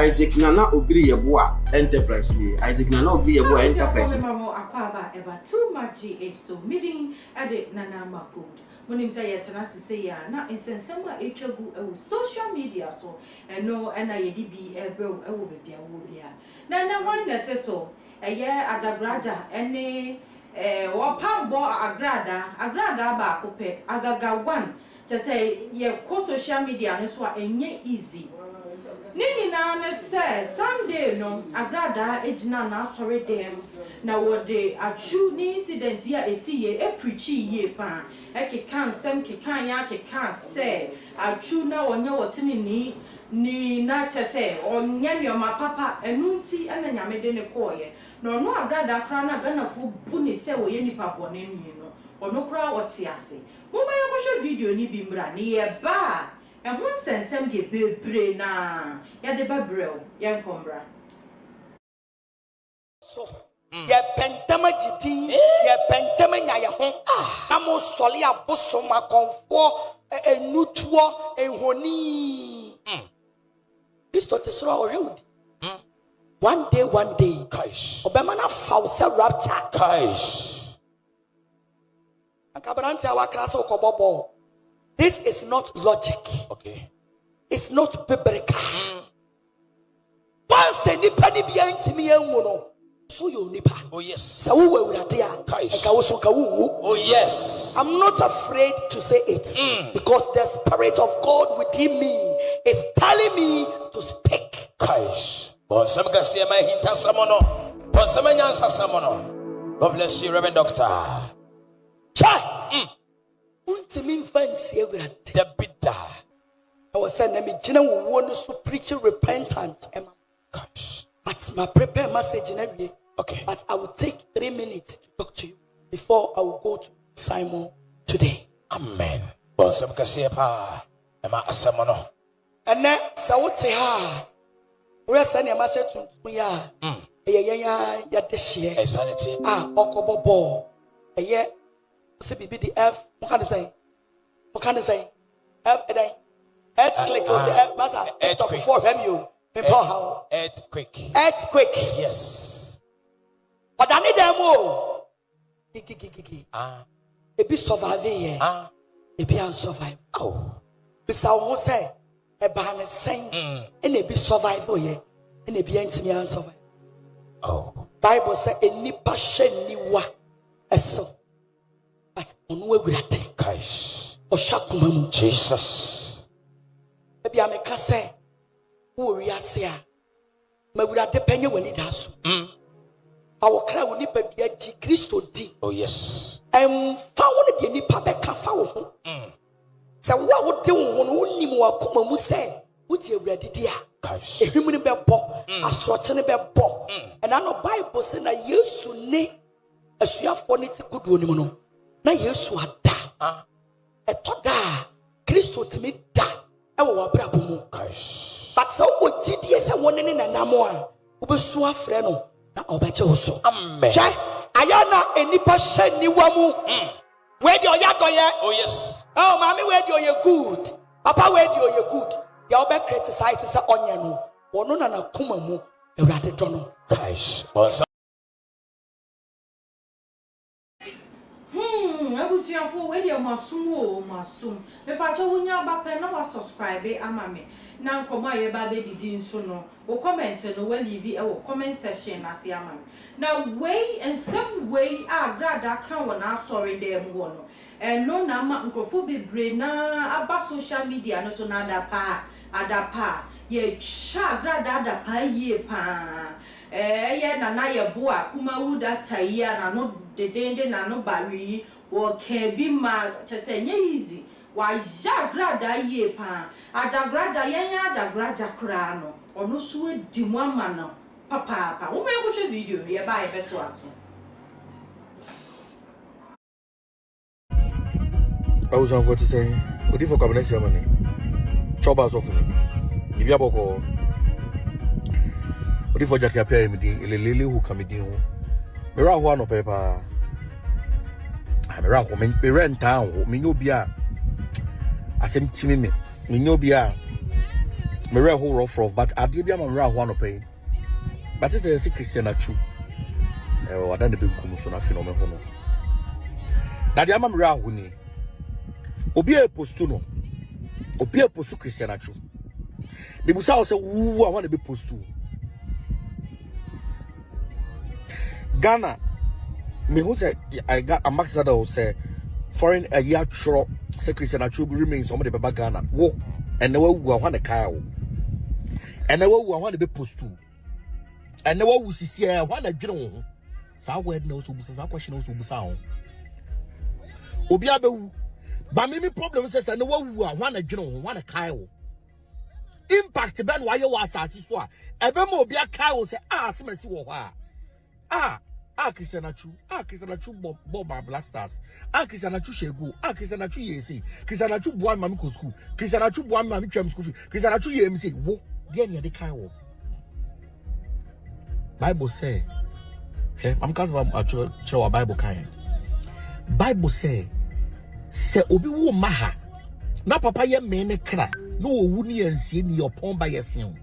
Isaac Nana Obiri Yeboa Enterprise. Isaac Nana Obiri Yeboa Enterprise. Too much GH so meeting at it Nana Good. When him say it and say ya, not in Sensema social media so and no and I be a bro, I will be a wood. Nana wine that so a year at a graja any or pound bo agrada ba cope agaga one to say ye co social media and so ain't easy. Nini na say Sunday no agrada ejina na sorry dem na what the Atsu incident here e see ye e preachy ye pa e ke kan sem ke kan ya ke kan say Atsu na onye wotini ni na che say onye ni o ma papa enunti ena nyame de ne koye no no agrada kra na gana fu bu ni say wo ye nipa bone ni no ono kra wote ase mo ba ya ko video ni bi mra ni ye ba and one sense some get bebre na ya de babrel ya nkombra so ye pentama jidi ye pentama nya ye ho na mo sole abosom akonfo enutuo ehoni this to sro already one day kaish obema na fausa rapture kaish akabrante awakra so kobobo. This is not logic. Okay. It's not biblical. Once a nipa ni bi antimi enwo so you nipa. Oh yes. So we urade a eka wo so ka wo. Oh yes. I'm not afraid to say it because the Spirit of God within me is telling me to speak. Kaish. Bon some ka say my hinta samono. Bon some nyansa samono. God bless you, Reverend Doctor. Cha. Untimi fancy the bitter. I was saying, let me general want to preach repentant. But my prepare message in every okay. But I will take 3 minutes to talk to you before I will go to Simon today. Amen. Bon some kasiepa ema asamono. And then sawote ha. We are saying ma shetu ya. Ya deshie. Insanity. Okobobo. Say be the F. What can I say? F a day. Earthquake. Massa. Earthquake. For him you. How? Earthquake. Yes. But I need them all. It be surviving. It be unsurvive. Oh. Bisa won't say a banner saying and it be survival ye. And it be anti unsurvive. Oh. Bible say a nipa shen ni wa. So. But on we will take Kaish or Shakumam Jesus. Maybe I make a say, who we are saying, may we are depending when it has. Our cry will nip at the Christo D. Oh, yes. I'm found the nipa back and found. So, what would do one only more come and say, would you ready, dear? Kaish. A human bear ball, a sorting bear ball. And I know Bible saying I used to name a share for it good woman. Na Yesu ada etoda Kristo timi da ewo wabrabo mu but so wo gidie se woni ne nanamo a obesu afre no na obeche wo so amen che ayana enipa hye niwa mu we de oyadoye oh yes oh mami we de oye good papa we de oye good ya obe criticize se onye no wono na nakoma mu ewrade do no guys Abusiafo we dey masum me pa cho wunya ba pe na wa subscribe ama me na nkomo aye ba be didi nso no wo comment no we leave e wo comment section na se ama me na way and some way agrada kan wona sorry dem wo no no na ma nkrofo bebre na aba social media no so na adapa ye sha agrada adapa ye pa ye na ye boa kuma wuda tayia na no dedende na no bari wo can be ma tete nye easy wa jagrada ye pa ajagrada yen ajagrada kra no ono so di mu ama no papa wo me go hwe video ye ba e beto aso I was on for to say what if for cabinet money trouble so fun if you aboko what if for jake apia mi din elelele hu kamidin ho me ra ho no pepa me ra ho me renta ho me nyobi a asem timi me nyobi a me re ho rough but ade bia ma me re ho no pay but it's a Christian Atsu wadan de benkum so na fi no me ho no na de ama me re ho ni obi e postu no obi e postu Christian Atsu be busa o se wu a wan be postu Ghana me who say I got ambassador who say foreign a year tro say Christian Atsu remains somebody baba Ghana wo and the wu a wan the car and the wu a wan be postu and the wu sisi a wan adwene ho sa word no so busa sa question no so busa ho obi abewu ba me problem say say the wu a wan adwene ho wan car impact ben why you was asase so a ebe ma obi aka wo say semasi wo ho Christian Atsu Bob Blasters Christian Atsu Shegu Christian Atsu Yesi Christian Atsu Boan Mami ko school Christian Atsu Boan Mami Twam school Christian Atsu Yemsi wo de ne de kai wo Bible say okay I'm cause Atsu show Bible kai Bible say obi wo maha na papa ye me ne kra no owu ni ansie ni opon ba yesen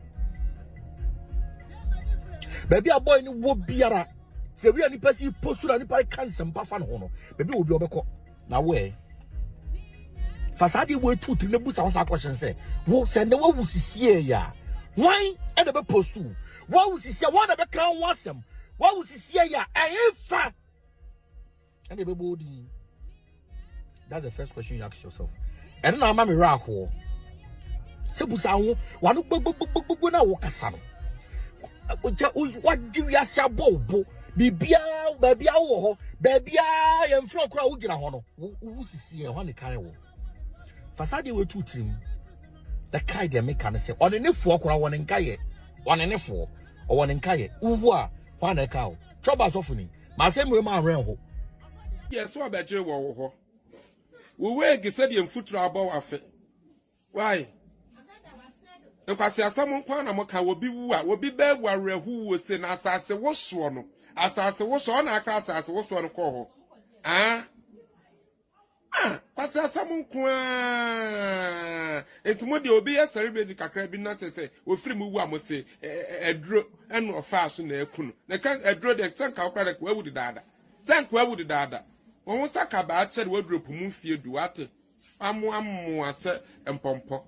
baby a boy ni wo biara se we ani pesi postura ni pa cancer mpa fa no ho no baby obi obekọ na we fasade we two three nebusa wasa question say wo se ne wo wusisie ya wan e de be postu wo wusisie wo na be kan wasem wo wusisie ya fa and the baby. That's the first question you ask yourself. And now mama ra ho se busa ho wa no gbogbo na wo kasa no what do you say bobo bibia wo ho bibia ye mfro kura wo gina ho no wo sisi e ho ne kan wo fasade we two team the kai de make can say on ne fo kura won nkaye on ne fo o won nkaye uwu a ho na ka wo trouble sofuni ma se mwe ma ren ho yes wo ba jere wo ho we we gese de mfuturo aba wa fe why nkwasi asam kwa na moka wobi wu a wobi ba wu arehu wo se na asase wo so no asase wo so na aka asase wo so no ko ho kwasi asam kwa etumo de obi ya celebrate kakra bi na se wo firi mu wu a mo se edro eno ofa so na ekunu na kan edro de tanka okra kwa wu di dada tanka wa wu di dada won saka ba chere wo drop mu fie duate amu ase empompo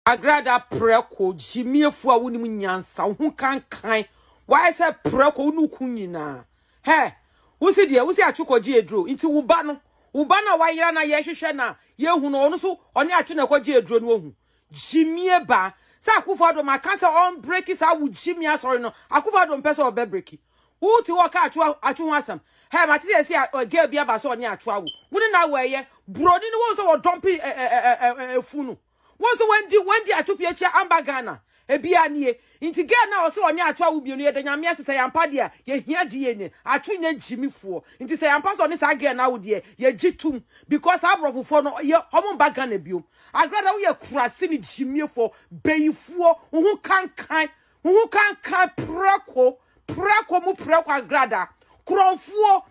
agrada preko jimiefu a wonim nyansa ho kankan why say preko nu kunyina he wusi de wusi achukoji edro nti wuba na wayira na ye hwehwe na ye hu no ono so oni achu na koji edro no hu jimie ba sa akufo do makansa on break sa wu jimia sorry no akufo do mpese obe break who ti wo ka achu ho asam he mati se girl bia ba so oni achu awu wuni na weye brodi ni wo so wo dompi funu wonso wendi atopia chia amba Ghana ebia nie inti girl na so oni atwa wo bio no ye de nyame asese yampa de ye hia de ye ne atwe nya jimifo inti se yampa so ni sa girl na wo de ye gitum because abrofofo no ye homo mba Ghana bio agrada wo ye kurase ni jimifo beyifo wo kankan preko mu preko agrada kromfo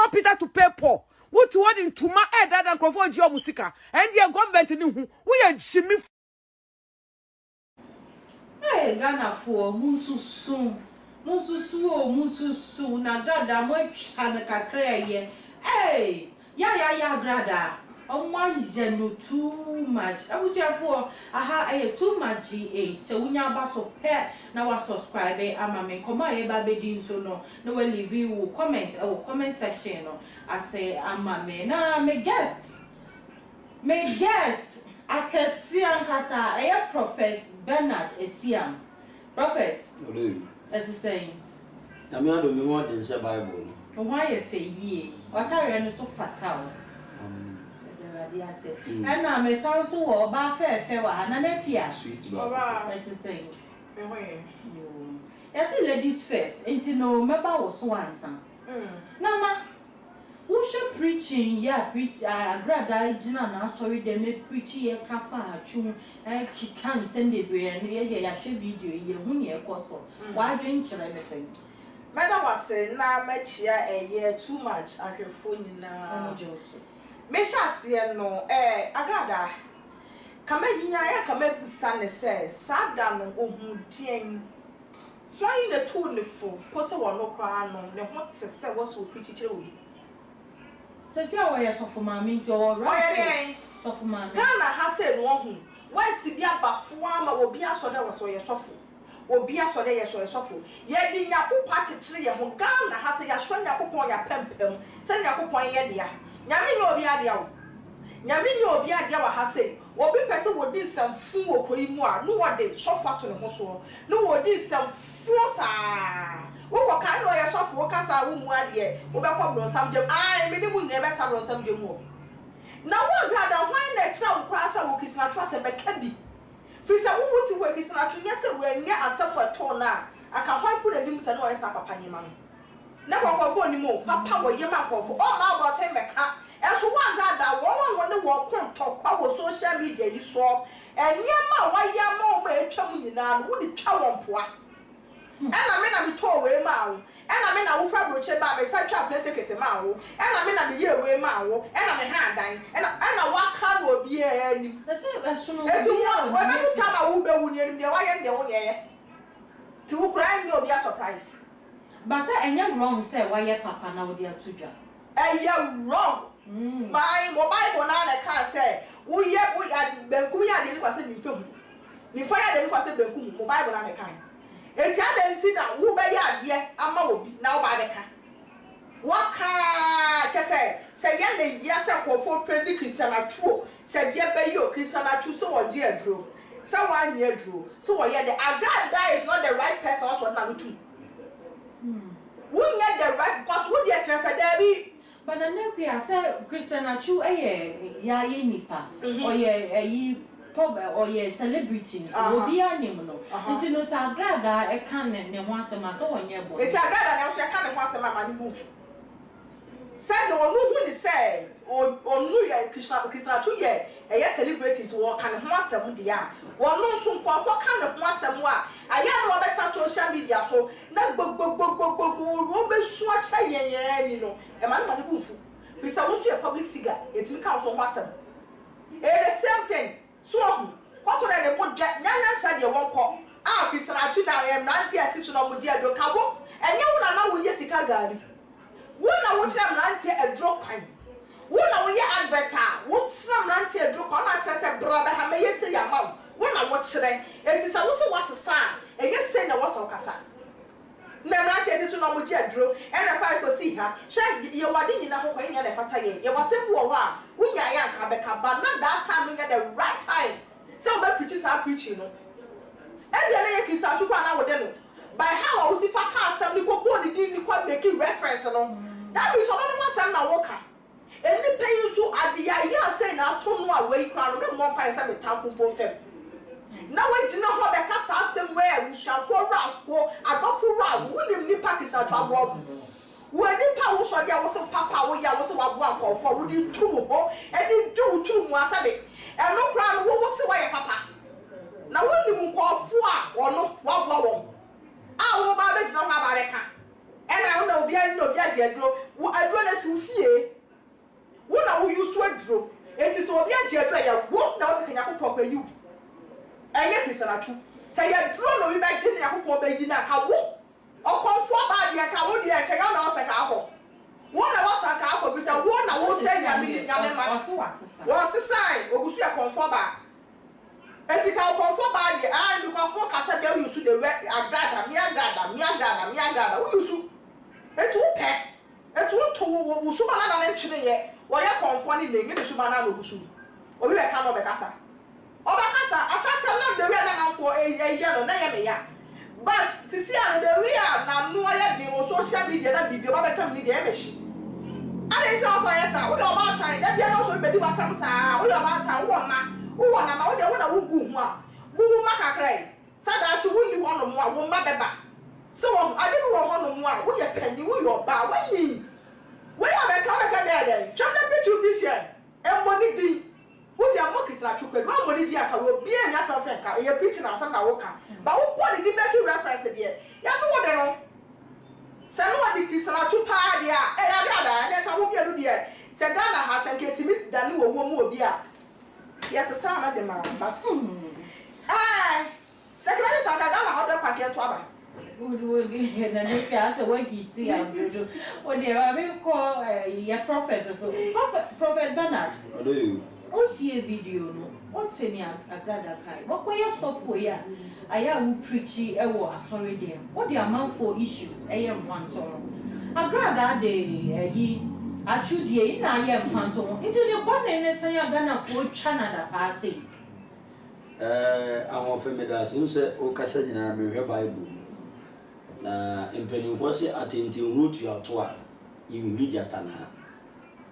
repeat to paper what to what in tuma that and crofo jo musika and your government ni hu we are jimmy Ghana for mususu na grada mo twa na kakra ye ya grada Oma no too much. I was here for too much GA. So when you so pair now subscribe ama me come here so no will leave you comment comment section no. I say ama me na me guest. I can see kasa prophet Bernard Esiam. Prophet. Hello. That's saying. I mean I don't me want in the Bible. Why you fe ye? What are you so fatal? And now me sound so ba fair wa na na pia sweet ba let's say yes ladies first until no member was so answer nana who should preaching preach grada jina na sorry dem me preach ye kafa atwu can send it we and ye share video ye hu ne ekoso why drink chere me say madam was say na machia year too much ahwefo nyina Mesha se no agrada Kama ya kama bisa ne se sada no ohudien why the two ne fo pose wo no kra no ne ho se wo so preach kire obi se se awo ye so for mama nti o right so for mama Ghana ha se no hu why si bia bafo ama obi aso de wo so ye sofo obi aso de ye so ye sofo ye di nyakopa kire ye ho Ghana ha se ya hwo nyakopon ya pempem se nyakopon ye dia nyame ni obi ade awo nyame ni obi ade wa ha se obi pese wo di samfu wo koyi mu a no wo de sofa to ne ho so no wo di samfu sa wo ko kan no ye sofo wo kasa wo mu ade wo be ko bro sam jam ai me ni mu ne be sa bro sam jam wo na wo grada why na tra wo kra sa wo kisna twa se be ka bi fi se wo wuti wo kisna twa nya se wo anya asam wa to na aka hwan pu na nim se no ye sa papa nyema no na ko fo ni mo papa wo ye ma ko fo o ma bo te me ka eso wa grada wo ne wo kon tokwa wo social media yi so enyema wa ya ma o ma etwa mu nyina no wo di twa won poa ena me na me to we ma wo ena me na wo fra broche ba be sa twa plate ticket ma wo ena me na me ye we ma wo ena me ha dan ena wa ka no obi ani eso no etu wo be di kama wo be wu ni ani de wa ye de wo ye ti wo kra ni obi a surprise ba say enya wrong say why ye papa na wo dia tudwa wrong my Bible na na can say wo ye benkum ya de ni kwase ni fam ni fa ya de ni kwase benkum mo Bible na na kan enti adenti na wo be ya de ama obi na wo ba be ka waka say ye na ye say kofo praise Christian Atsu say je be yo Christian Atsu so wo je adro so wan ye adro so wo ye the agada is not the right person also na lutu we need the right because who dey tell say there be but na nekwi say Christian Atsu ya ye nipa or ye pop or ye celebrity obi anim no nti no sa agrada e kan ne ho asema so wonye bo enti agrada na so e kan ne ho asema ma ne bu said onu hu ni say onu ye Christian Atsu ye celebrity to work kan ho asem dia wonu so nkofo kan ne ho asem a aya no beta social media so na gbogbogbogbogbogbo ro be su acha yenye ni no e ma ne bu fu fi say wo so a public figure etimi kan so ho asem the same thing so ko to na bo nyanya ncha de won ko Christian Atsu na e mranti asisi no mo di ado kabo enye wo na wo ye sika gari wo na wo kire mranti adro kwan wo na wo ye adverta wo kire mranti adro kwan na kire se bra be ha me ye se ya ma wo na wo kire enti sa wo so wasesa enye se na wo so kasa na mranti asisi no mo di adro e na fa ko si ha she ye wade nyina ho kwan nya na fata ye wase bu wo ha wo nya ya ka be ka ba na that time no the right time so we preach sa preaching no e bia na ye Christian Atsu kwa na wo de no by how we see fa ka asem ni ko bo ni din ni ko make reference no that means ono no asem na wo ka eni pay so adia ya say na to no a we kra no me mo pa say me tamfo po fem na we gina ho be ka sa asem we we shafo ra ko adofo ra wo nim ni pa Christian Atsu abo wo ni pa wo so dia wo se papa wo ya wo se wa bo akofo wo di tu ho eni du tu mu asabe eno kra no wo se wa ye papa na wo nim nkofo a ono wa bo wo wo ba be gina ho ba be ka ena wo na obi ani na obi age adro wo adro na si fie wo na wo yusu adro enti so obi age adro ya wo na wo se kanya kopɔ kwa yu enye Christian Atsu say ya dro no bi ba gina yakopɔ ba gi na ka wo okonfo ba dia ka wo dia kanya na wo se ka akɔ wo na wo sa ka akɔ fi say wo na wo se nyame ma wo sesai ogusu ya konfo ba eti ka konfo ba dia because no ka say dey yusu the agrada mi agrada wo yusu etu pe etu to wo shuma na na ntwene ye wo ye konfo ni le ngi shuma na no gusu obi be ka no be kasa oba kasa asase na de we na manfo ye no na ye me ya but sisi an de we na no ye de wo social media na bibio ba be kam ni de e be shi ale ti also yes sir we oba time da bia no so be di watam sa we oba time wo na wo de wo na wo gu hu a bu ma kakrai sada Atsu wo ni wo no mo a wo ma beba so ade bi wo ho no mo a wo ye pani wo yo ba wo yin wo ya be ka there cham na preach here e money di wo dia mo Christian Atsu kwedu wo money di aka wo bi anya self enka e preach na asam na wo ka ba wo body di make reference there ya so wo de no se no adi Christian Atsu pa dia e ya da ne ka wo mi elu dia se Ghana ha se nke timi dani wo wo mu obi a Yes, son of the man, but secretary Sakagana, how do I pack your trouble? Would and if you ask a way tea and do what they have call a prophet or so. Prophet Bernard. What do you? What's your video? What's in your grada kai? What were your software? I am preachy, sorry, dear. What the amount for issues? I am phantom. A grada day, Atsu dear, I am phantom. Into the one and say you're gonna for Canada passing. I'm offering that since Ocasan and I Bible. Impending force attending root your tour, you read your tana.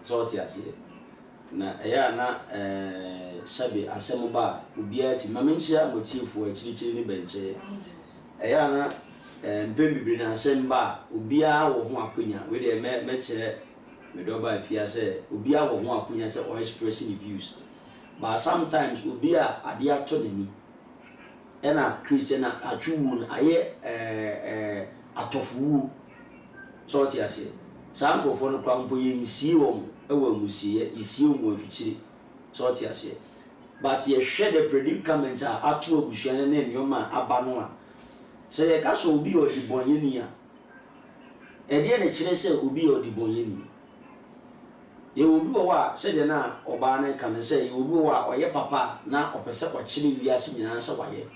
So, yes, na na sabi asemba obiati mamenchia motifu achirichiri ni benche na mpembibre na asemba obia wo ho akonya we de me kire me do ba afia se obia wo ho akonya se or expressing views but sometimes obia ade ato nani na Christian atwumu aye atofu so tiase sankofo no kwa mpo ye nsie wo ewa musie isi omu afichiri so tiase but ye hwe the predicament a ato obusuane na nyoma aba no a se ye ka so obi odibonye ni a ede na kire se obi odibonye ni ye obi wo a se de na oba na ka ne se ye obi wo a oye papa na opese ko kire wiase nyina se waye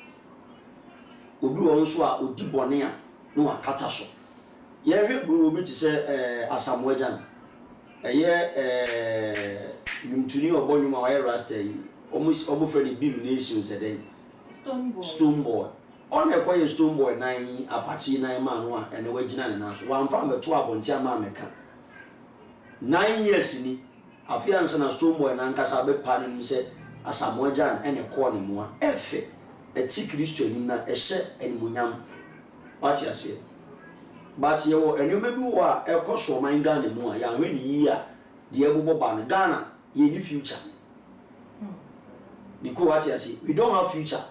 obi wo nso a odibone a no akata so ye hwe gbo obi ti se asamoajan mtuni obonyuma wa rasta yi omo friend bim nation said stone boy on ekwa stone boy nan apache nan ma no a ene wagina ne na so wan fa beto abonti ama meka 9 years ni afiansa na stone boy nan kasa be pa ne se asamoajan ene ko ne mo a efe eti kristo ni na ehye enmunyam what you say but ye wo enuma bi wo a ekoso man Ghana mu a ya hwe ni yi a de ebubo ba no Ghana ye ni future because what you say we don't have future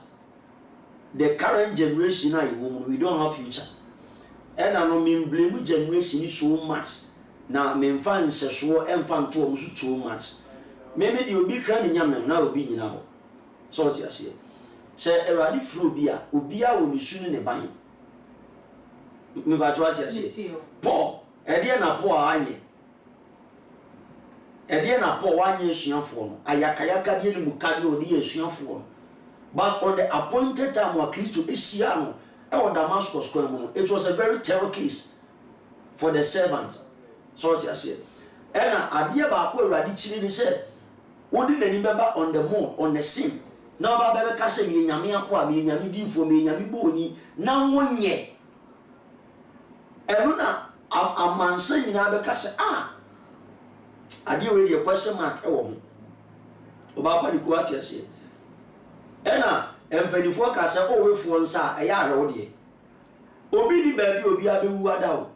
the current generation na we don't have future and I no mean blame generation so much na me mfa nseso emfa nto o so too much maybe the obi kra ni nyam na obi nyina ho so what you say say eradi flow bi a obi a wo ni sunu ne ban me ba twa tia se Paul ede na Paul anye ede na Paul wanye suafo no ayakayaka de ni mukade odi yesuafo but on the appointed time of Christ ehia no e wo Damascus kwa mu it was a very terrible case for the servants so tia se ena ade ba ko awrade chiri ni se wodi nani beba on the moon on the scene na ba bebe ka se mi nyame akwa mi nyame difo mi nyame boni na wonye eluna amansa nyina be ka se ade we de question mark e wo ho oba pa di ko ati ase ena empanifo ka se o wefo nsa e ya ahwe wo de obi ni ba bi obi abewu ada wo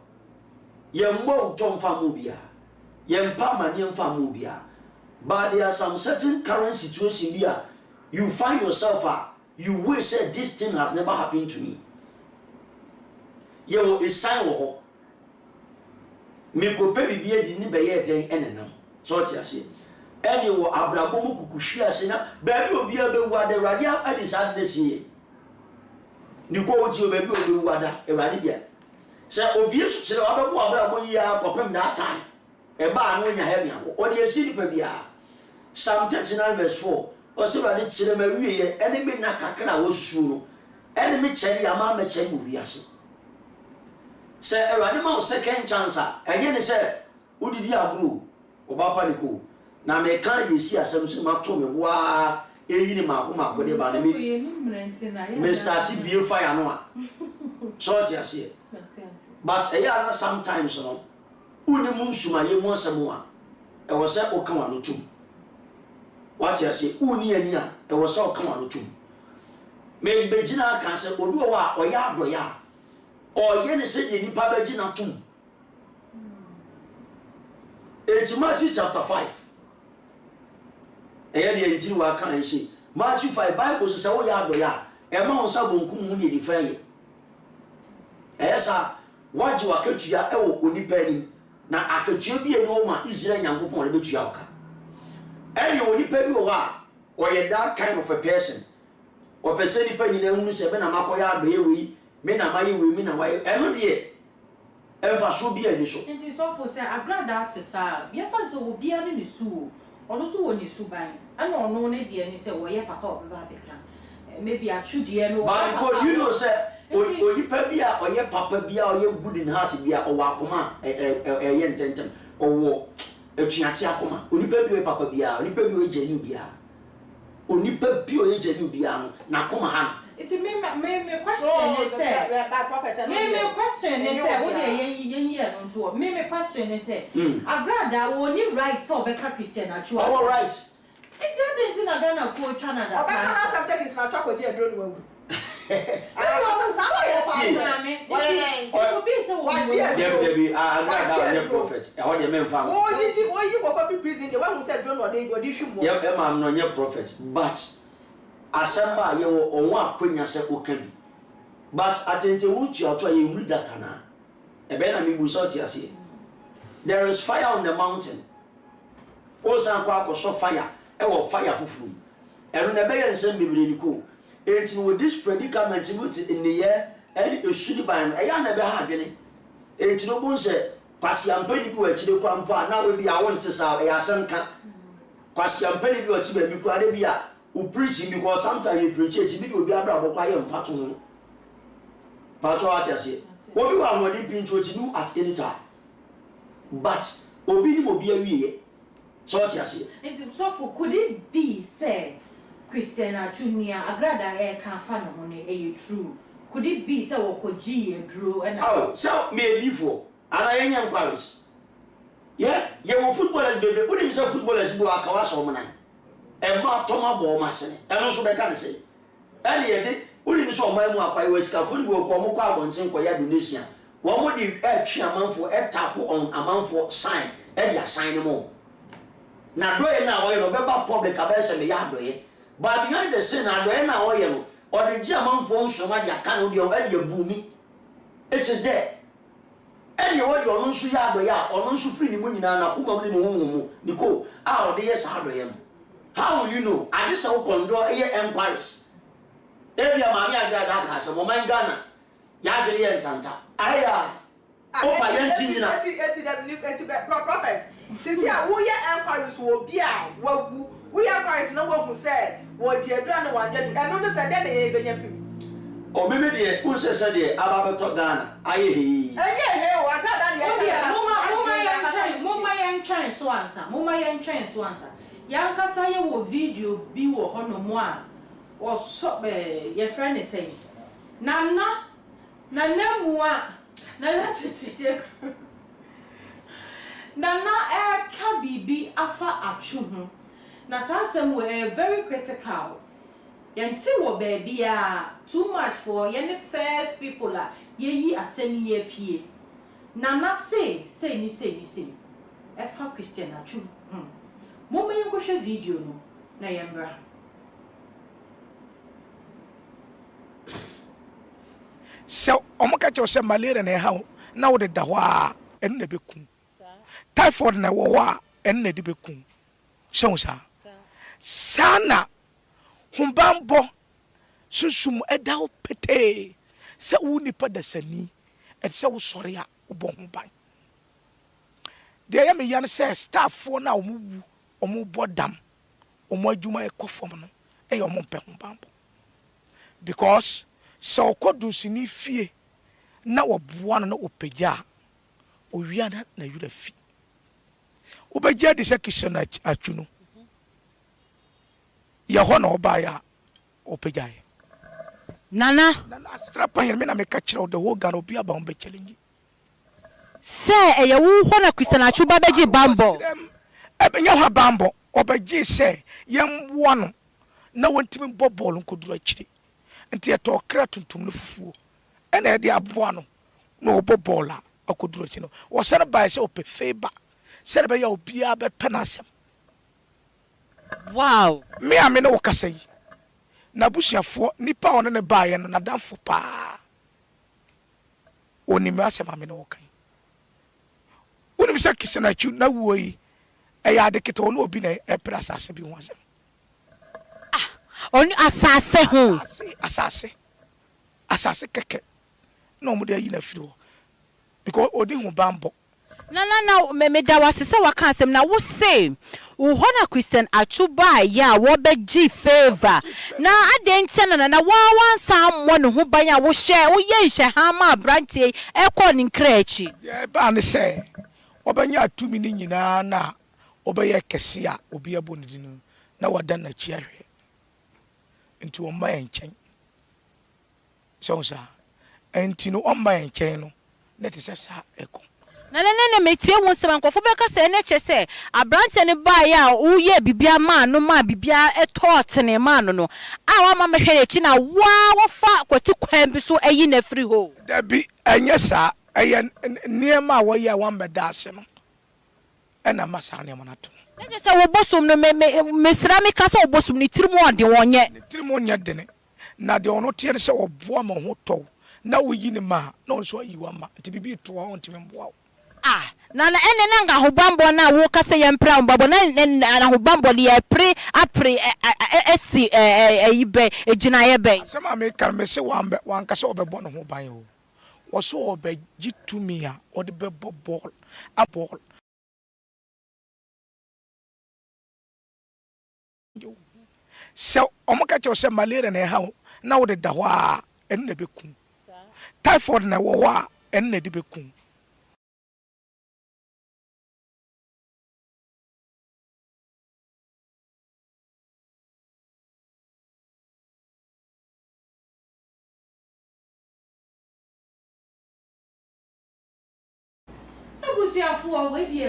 ye mbo tomfa mu bia ye mpa mani mfa mu bia but there are some certain current situation bia you find yourself you wish say this thing has never happened to me ye wo a sign wo me ko pe bibie di ni be ye den enenam so ti ase eni wo abrabo mu kukuhwi ase na ba bi obi abewu ada radia adisa adnesi ni ko wo ti o ba bi obewu ada ewade dia se obi esu kire abewu abrabo yi a kopem that time e ba anu nya heaven akọ o de esi ni pa bia Psalm 39 verse 4 o se ba ni kire ma wiye eni me na kakra wo susu no eni me kire ya ma me kire mu wiase se erade ma o second chance enye ne se udidi agro oba pa liko na me kan yesi asem so ma to me boa eyi ni ma ko de ba ne me start be fire no a so ti ase but eya na sometimes no uni mu nsuma ye mu asem a e wo se o kan wa no tum what you say uni ani a e wo se o kan wa no tum me be gina kan se odu o wa o ya do ya o ye ne se ye nipa ba gina tum Matthew chapter 5 eya de enti wa kan se Matthew 5 Bible se wo ya do ya e ma on sa bonkum mu ni difa ye esa waji wa katua e wo onipa ni na akatua bi eno ma Israel nyankopon de betua oka eni onipa bi wo a or that kind of a person. Or person depending on who say, "Mena makoya doye mena mayi we mena why." Every ever should be an issue. It is awful, sir. I'm glad that is your fans will be in the zoo, or also when you sue by. I don't know any and say, "Well, yeah, papa, maybe I should hear no." But you know, sir, or you pebia or your papa bia or your good in heart bia or wakoma a yen tentem or a chiatiacoma, only pebi papa bia, only pebi genu bia, only pebi genu bia, na come hand. It's a me question is said. Me question is said. What are me question is said. I'd rather only right so better Christian actually. All right. It didn't not gonna go Canada. But can I say it's not chocolate here drone? Prophet. I the men found. Oh, you go for prison. The one who said don't or they should. Yeah, I'm not your prophet, but. Asamba ye wo onwa akwanya se okabi but atente wuchi oto ye hu data na ebe na mi bu so ti ase there is fire on the mountain osan kwa akoso fire e wo fire fufuru ero na be ye nsem bibiri niko enti with this predicament with in the year and esudi ban e ya na be ha adwene enti no bu se kwasi ampani bi wa chire kwa mpa na we bi a wonte sa e asenka kwasi ampani bi wa chi ba bi kwa de bi a who preaching because sometimes you preach it, you will be able to acquire and patrol. Patrol, I say, what you are ready to do at any time. But obey will be a year. So, I say, it's so could it be, say, Christiana Junior, a grad air can't find money, a true. Could it be so, could G and Drew and oh, so may before, and I ain't inquiries. Yeah, you footballers, baby, put himself footballers go a class or man. And not Thomas Bowmason, and also they can say. And yet, only so my more was scaffold will come up on St. Koya Tunisia. What would you actually amount for a tap on amount for sign, and ya sign more? Now, do it now, or remember public abyss and the yard, but behind the scene, I do now, or the German phone, somebody I can't do your boomy. It is there. And you want your non yard or non supreme women and a woman in the home, Nico, our dears hard. How will you know? I just saw control enquiries. Every mammy I got that has a woman Ghana. Yagri and Tanta. I prophet. Since ya we enquiries will be out. Well, we enquiries no one who said what you done one and not said that they benefit. Or maybe who says about Ghana. I hear. I got that. Mama young chance to answer. Mama young chance to answer. Yanka say wo video bi wo hono mo a wo so your friend is saying nana mu a nana twetwe nana ka bibi afa Atsu ho na sasem we very critical yenti wo baby a too much for ye first people a ye aseni ye pie nana say e fa Christian Atsu Mama yanko share video no na yembra so omoka cho se malaria na ha na wo de da ho a en na beku typhoid na wo a en na de beku so sana humbambo susum edaw pete se wo nipa da sani e se wo sore a wo bo humban de ya me yan se staff for na omu bodam omo adwuma ekofom no e yo mo pe humbambo because so kodu sini fie na woboa no na opagya owia na yura fi obagya de sekishon Atsu no ya ho na oba ya opagya nana strapa here me na me ka kire the whole Ghana obi aba on be challenge say e ye wo ho na Christian Atsu ba beji bambo ebenya ha bambo obagye say yem wono na wontimi bobol nkoduru akire nti eto kra tuntum no fufuo ena e de aboa no na obobola akoduru akire no wo sere ba say ope favor sere be ya obi a be penasem wow me ame no wakasa yi na busuafo nipa one ne baaye no na danfo pa oni me asem ame no wakan unim sa Christian Atsu na wuo yi e ya de kito no obi na e prasa asem bi ho asem On asase ho. Asase keke. No mo dey na firi ho. Because odi ho bambo. Na me da wasese waka asem na wo say wo hona Christian Atsu ba ya wo beji favor. Na adenti na wa sam mo ne ho ban ya wo hye wo ye hye ha ma brantie e ko ni nkra Yeah, ba ne say obanya atumi ni nyina na obeye kese a obi abo ne dinu na wada na chi ahwe. Nti wo ma enchen. So enti no o ma enchen no na te sesa eko. Na metie won se mankofo be ka se na che se abrante ne ba ya wo ye bibia ma no ma bibia e tot ne ma no a wa ma mehwe chi na wa wo fa kwati kwan bi so ayi na free ho Da bi enye sa eye niema wo ye wan be da ase no ena masa ne monato na je se wo bosom no me sra me ka se wo bosom ni tirimu ode wonye ni tirimu onye de ne na de ono tie ne se wo boa ma ho to na wo yi ne ma na on so yi wa ma nti bibi to ho ntime mboa na ene na nga hobambo na wo ka se yempra mbabo na hobambo li apre esi yibe ejina yebe sama me kar me se wan ka se obebo no ho ban o wo so obe gitumi a ode bebo ball a ball so omoka che se malaria na ha na wo de da ho a enne beku typhoid na wo a enne de beku abusiafo a wedi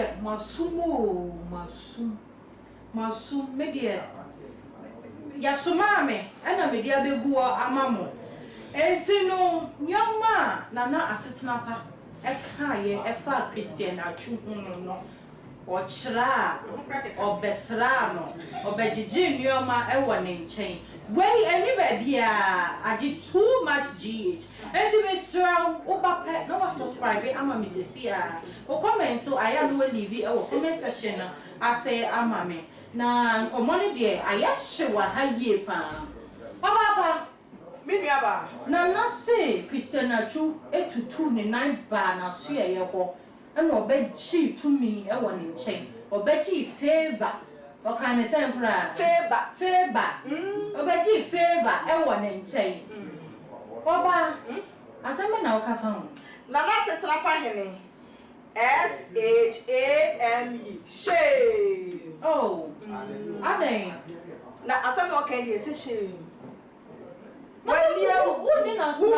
masum media ya somame ana media begu amamo enti no nyoma na asetena pa ekaye efa Christian Atsu no ochra obesra no obejiji nyoma ewo ne nchen wey any baby agi too much gh enti me sra oba pe no wa subscribe ama misesi a o comment so aya no leave ewo comment section ase ama me na nkomone de aya hyewa ha yie pa baba Miniaba. Na say Christian Atsu etutu ne nan ba na so ye ho and obeji to me e won nchen obeji favor o kan say nkura favor obeji favor e won nchen oba aseme na o ka fa ho Na setena pa hene SHAME shame. Oh aden Na aseme o kan dey say shame. When you wouldn't ask me,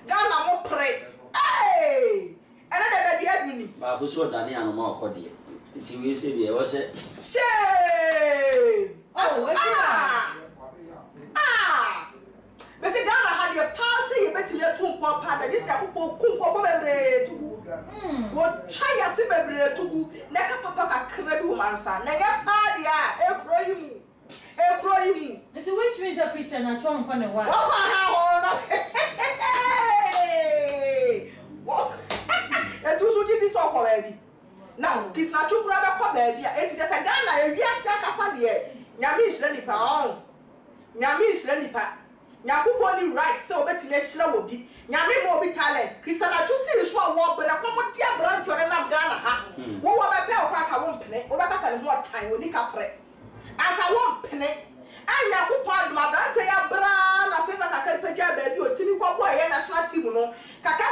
Ghana mo pray. Hey! And then baby aduni. Ba ko so dani anu ma okode. Nti we say dey wo say shame. Oh, But say Ghana had your pass you bet me to papa that this guy ko kunko for bebre tugu. Wo try ya se bebre tugu. Na ka papa ka kra bi wo mansa. Na ga pa dia e kro yimu. It's which means a Christian Atsu on the wall. And to give this all baby. Now, Christian Atsu grab a baby. It's just a Ghana, a real Saka Yamish Lenipa. Yamish Lenipa. Yakuponi right, so bet you will be. Yami will be talent. Christian Atsu see the show walk, but I come with dear branch or Ghana. Who will I pay a crack? I won't play, or because I more time when you can pray. Aka won pene anya kupad madante ya bra na favor kaka peja baby o timi ko boy ya national team no kaka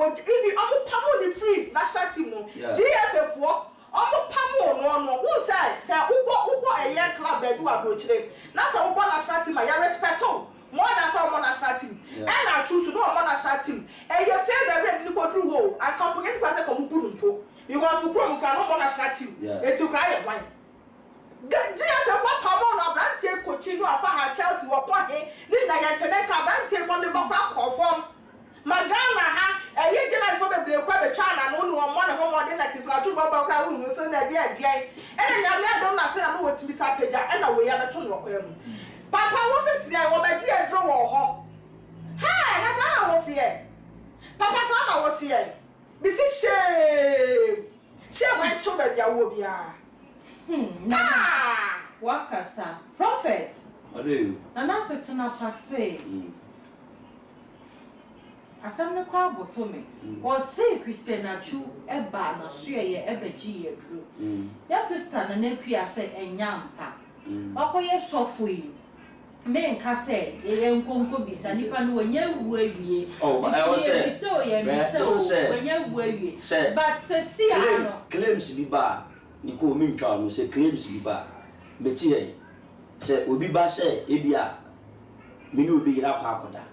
if omo pamo ni free national team no GFF omo pamo no who say ubo eye club baby wa brochire na say ubo national team ya respect more than say omo national team and I choose no omo national team e ye favor red ni ko dru ho I company ni kwa say ko mu bulumpo because we pro mu kwa no omo national team e ti cry e wine GFF pamo na brantie coaching no afa ha Chelsea wo kwa he ni na yentene ka brantie mo de bokra confirm magana ha eye jena fo bebre kwa be twa na no no mo ne ho mo de na Christian Atsu baba kwa hu so na dia dia e na nya me adom na fe na no wotimi sa pagya e na wo ya beto no kwa mu papa wo se sia wo be ji edro wo ho ha na sa na wo tie papa sa na wo tie bi si shame we cho be bia wo bia wakasa prophet ade nana setena pase asam ne kwa botomi o say Christian Atsu eba na so ye ebaji ye duro ya sister na kwia say enyampa okoye sofo yi me nka say ye nkonko bisa nipa no wanya wu awie I was say so ye mi so wanya wu awie but say see ano claims bi ba ni ko mi ntwa no say claims bi ba beti ye say obi ba say ebia me ni obi ira kwa akoda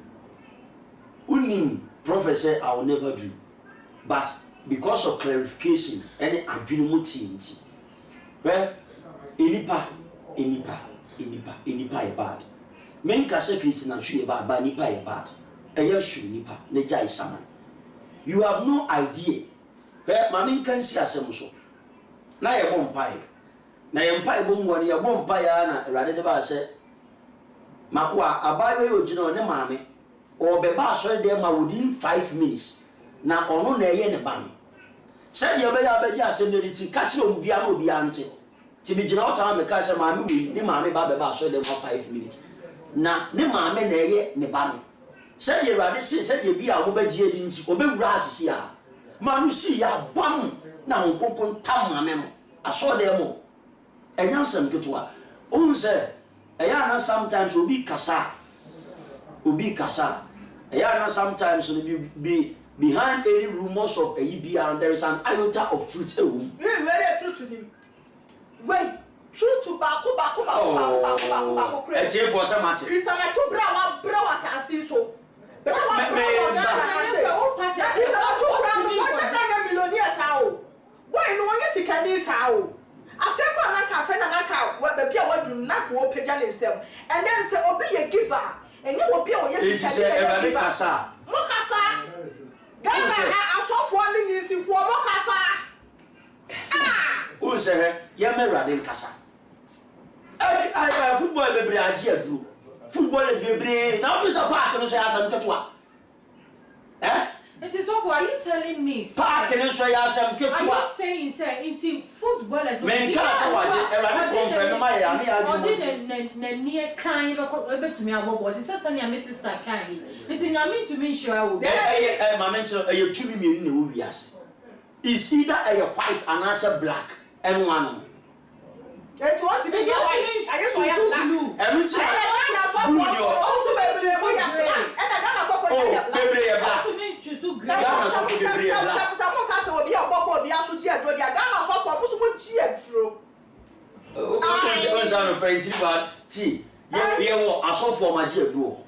unim prophet said I will never do, but because of clarification any adwinumuti well enipa e bad men ka say Christian Atsu e bad but enipa e bad eya shu nipa ne jai sama you have no idea well mama kan si asem so na ye bom pai na ye mpai bom woni ye bom pai na erade de ba say makwa abayo yo gina ne maame or beba so dey ma within 5 minutes na ono na eye ne ba no say ye be ya be ja asem ne ti ka ti o bia na obi ante ti bi gina o ta me ka say maame wi ne maame ba beba so dey ma 5 minutes na ne maame na eye ne ba no say ye rade say ye bi a wo ba gie di nti obewura asisi a manu si ya bam na nkonkon tam maame no aso dey mo enyansam ketwa on say eya na sometimes obi kasa eya na sometimes be behind any rumors of ABR and there is an iota of truth really truth to him wait truth to bako etie for some matter Christian Atsu bra wa sansi so be wa millionaire sa o boy no won sikani sa o afeko na cafe na naka wa be bia wadu na ko peja ne nsem and then say obi ye giver enye obi a wo sikani kasa mo kasa gana asofo ni nisifo mo kasa o se ye me rade kasa I football be bre agi aduro football is be bre na officer park no so ya sam ketwa it is so are you telling me park no so ya sam ketwa I'm not saying say into footballers men ka say waje erade confirm ma ya na ya di na near kan be to me abobo say say na my sister kan it nyame to me sure I will ma mention you tumi me ni wo wiase is either a white and answer black and one it want to be white I just want black blue also be black and I got so for black to me choose green some can say obi abobo obi aso ji edro dia Ghana so for musu mo ji edro o se no painting but ti ye wo aso for ma ji edro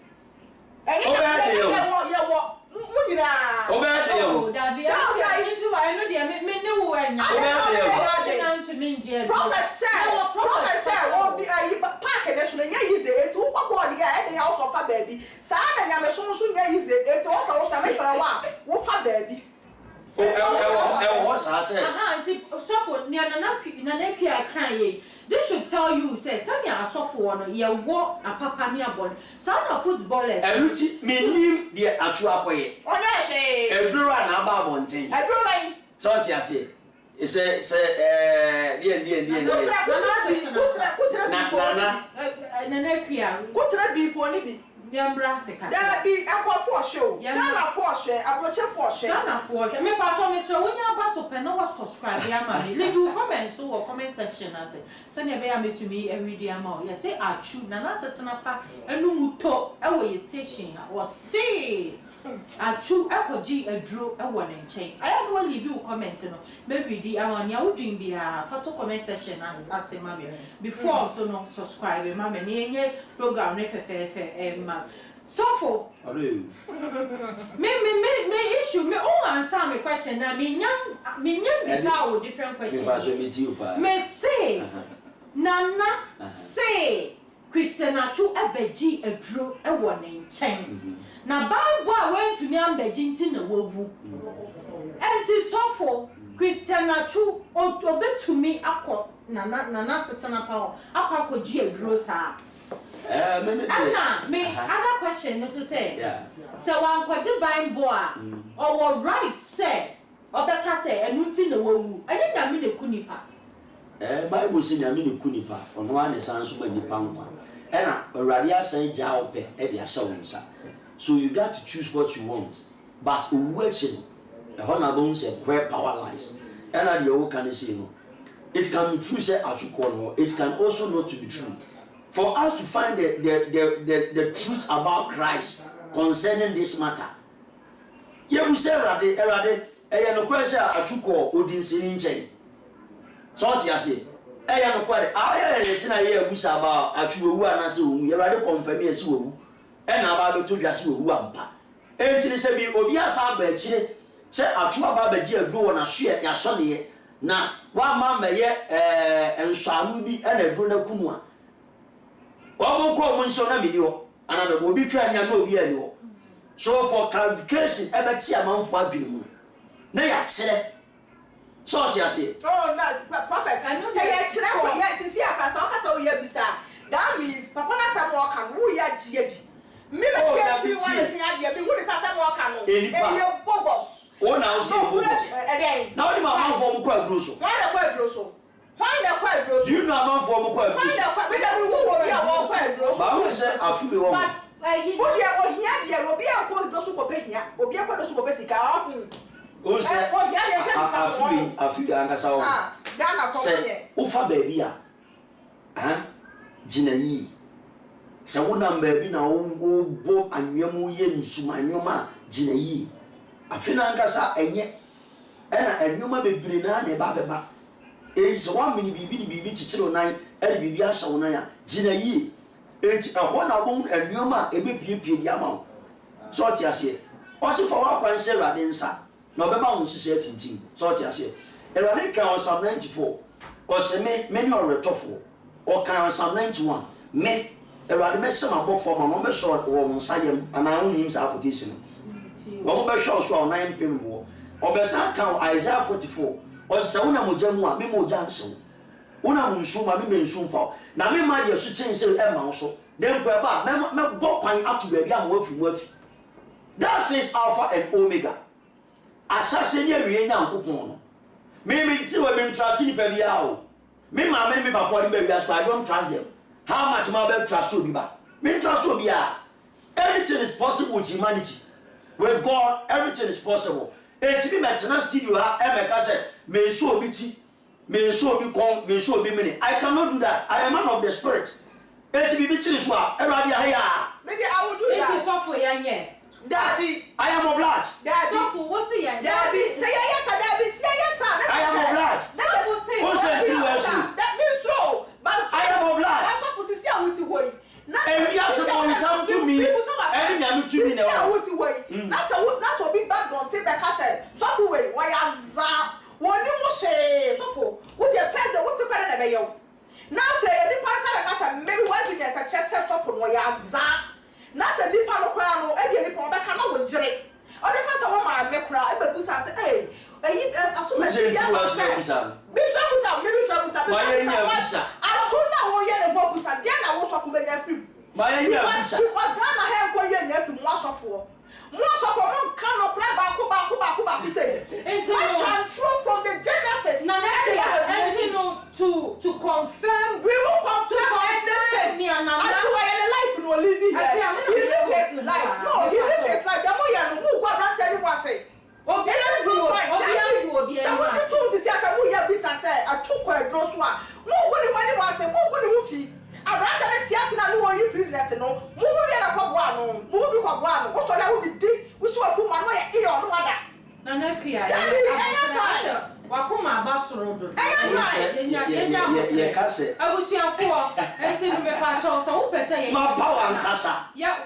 Prophet said, oh, pack and national easy. It's who bought the guy house of a baby. Sana Yamashon easy. It's also a for a while. What for baby? What's I said? Stop near Nanaki. I can't. This should tell you, say, Sanya are soft one, ye walk a papa near born. Some of footballers. And me, dear Atsu Apoye. Oh, no, say, everyone about one thing. I draw so I say, it's There be aqua for show. Ghana for share, approach for share. Ghana for share. Me patron me so when you about to pen over subscribe ya man. Leave your comments or comment section as send your bear me to me every day amount. You say Atsu na na setna pa enu muto e station or say Atsu ekoji edro e won nchen. I am going leave you comment no. Maybe the amount ya udin be a photo comment section as say mama before to no subscribe mama ni enye program ne fe ma so for me issue me answer me question na me nyam bisa different question me say nana say Christian Atsu ebeji edro e won nchen na Bible a went to me ambeji nti na wowu enti so for Christian Atsu obetumi akọ nana setena power akwakoji edro sa me other question no say so one kwaje Bible a or right say obeka say enu nti na wowu anya nyame ne kunipa Bible say nyame ne ku nipa ono ane san so ba nipa nkwa ena awurade asan gya ope e de ahye wonsa so you got to choose what you want but uwechi e ho na bon say where power lies ena de wo kan say no it can be true say asuko no it can also not to be true for us to find the truth about Christ concerning this matter ye bu say erade eye no kwese asuko odinsini nchen so ti ase eya no kware aya ye tina ye abusa ba atwu owu anase owu ye rade confirm ye si owu e na ba be to dwase owu ampa enti ni se bi obi asa ba akire se atwu aba ba gi adu wona hwe ya so ne na wa ma ma ye ensanu bi e na adu na kunu a wa mo ko mo nso na mi ni ho ana be obi kra nya na obi ani ho so for clarification e be ti amanfo adwene mu na ya kire so I say oh no prophet say ya kire ko ya sisi akasa o kasa o ya bisa that means papa na sam o kan wo ya giedi me be peti one thing ade be wo ni sam o kan no e ye bogos o na o say bogos na o ni ma man for mo kwa aduro so why na kwa aduro so why na kwa aduro so you know man for mo kwa aduro so me da mo wo bi a wo kwa aduro so ba wo say afi be wo but wo dia o hia dia obi a kwa aduro so ko pe hia obi a kwa aduro so ko pe sika o se afi angasa o Ghana for me ufa baby a gina yi se wona baby na wo bo anwemu ye nsuma anwuma gina yi afi na angasa enye ena anwuma bebire na na ba beba so wa mini bibi chichiro nan e bibi ahya wona ya gina yi enti ehọ na wo anwuma ebe piepie di ama so ti ase o se for wa kwan se rade nsa na obeba won hye tintin so ti ase erade kan on Psalm 94 o se me ni oretofo o kan Psalm 91 me erade me se mabo for ma no me so wo nsayem ana onim sa quotation wo be show so on 9 pembo o be sa kan Isaiah 44 o se wona mojamu a me moja nso wona munsu ma me mensu fa na me ma de so chense e ma so dem kwa ba me bo kwan atu ba bia mo afi mo afi that is Alpha and Omega asase ni awie nyankopon no me ti we me trust ni pa bia o me ma me papa ni ba bia so I don't trust them how much ma be trust obi ba me trust obi a everything is possible with humanity with God everything is possible e ti bi metena studio ha e me ka se me so obi ti me so obi kon me so obi mini I cannot do that I am a man of the spirit e ti bi ti so a everybody ha maybe I will do that it is so for yan Daddy, I am obliged. Daddy, what's the yan? Daddy, say yes, Daddy, say yes, I am obliged. That means so. But I am obliged. That's what for Sisia with you way. And we are supposed to sound to me. And I'm to me now. That's what big bad don't say back. I said, so way, why is that? One new shame. So for what the first, what's the better than you? Now, the person like I said, maybe what you get a chest so for why is that? Nasa nipa no kra no e bi nipa obeka na wo jire o de fa se wo ma me kra e be busa se eyi aso me se ya busa ma ye nya busa aso na wo ye ne bo busa dia na wo sofo be nya free ma ye nya busa because Ghana he ko ye na free mo asofo no kan no kra ba ko say what can true from the Genesis na to confirm we will confirm everything actually in life no living here he live his life no he live his life the more you know who go brand tell you what say obi so what you do is say say we bisa say atoko edro so a mo go ni wani wa say mo go ni wo fi abrata na tia se na no you business no mo wo ya na kwa boa no mo wo bi kwa boa no wo so ya wo di wo so afu ma no ya e ono wada na na kia ya wakoma abasoro do ye kase abusiafo enti me pa cho so wo pese ye ma power nkasa ya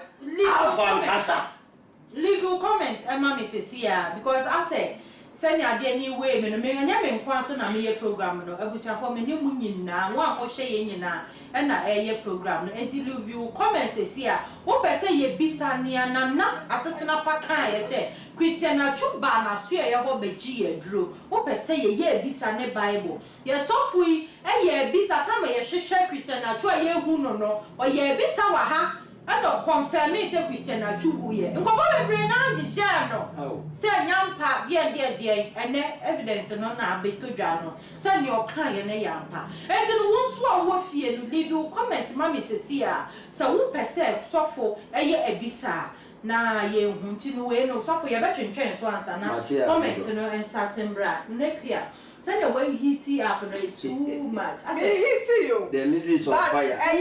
legal comment am me sesia because I say send ya dey any way me no me nya me nkwa so na me ye program no abusiafo me ne mu nyina wo a mo hye ye nyina e na ye program no enti legal comment sesia wo pese ye bisa nia na asetena pa kan ye say Christian Achuba na so ye ho beji ye duro wo pese ye bisa ne Bible ye sofui ye bisa kama ye hwehwe Christian Achu ye hu no o ye bisa wa ha I don't confirm me say Christian Atsu here. And come on, bring now the journal. Say yampa, dear, and evidence no na be to journal. Send your kind and yampa. And then once you are worth here to leave you comment, Mammy Cecilia. So who per se suffer a year a bisa. Na ye hunting way no suffer your veteran chance once and now comment and starting brand. Neck here. Send your way heaty up and too much. I say heat you. The ladies of fire. I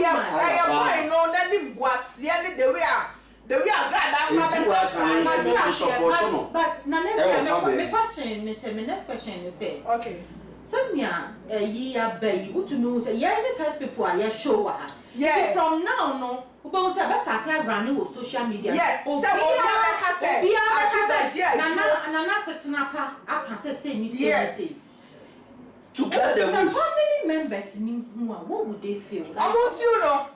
am no that was yet the way the way but my question is my next question is say okay. Some year baby what to know say yeah the first people are show yeah from now no we both start running with social media. Yes, so yes. To clear the some family members what would they feel? Almost you know.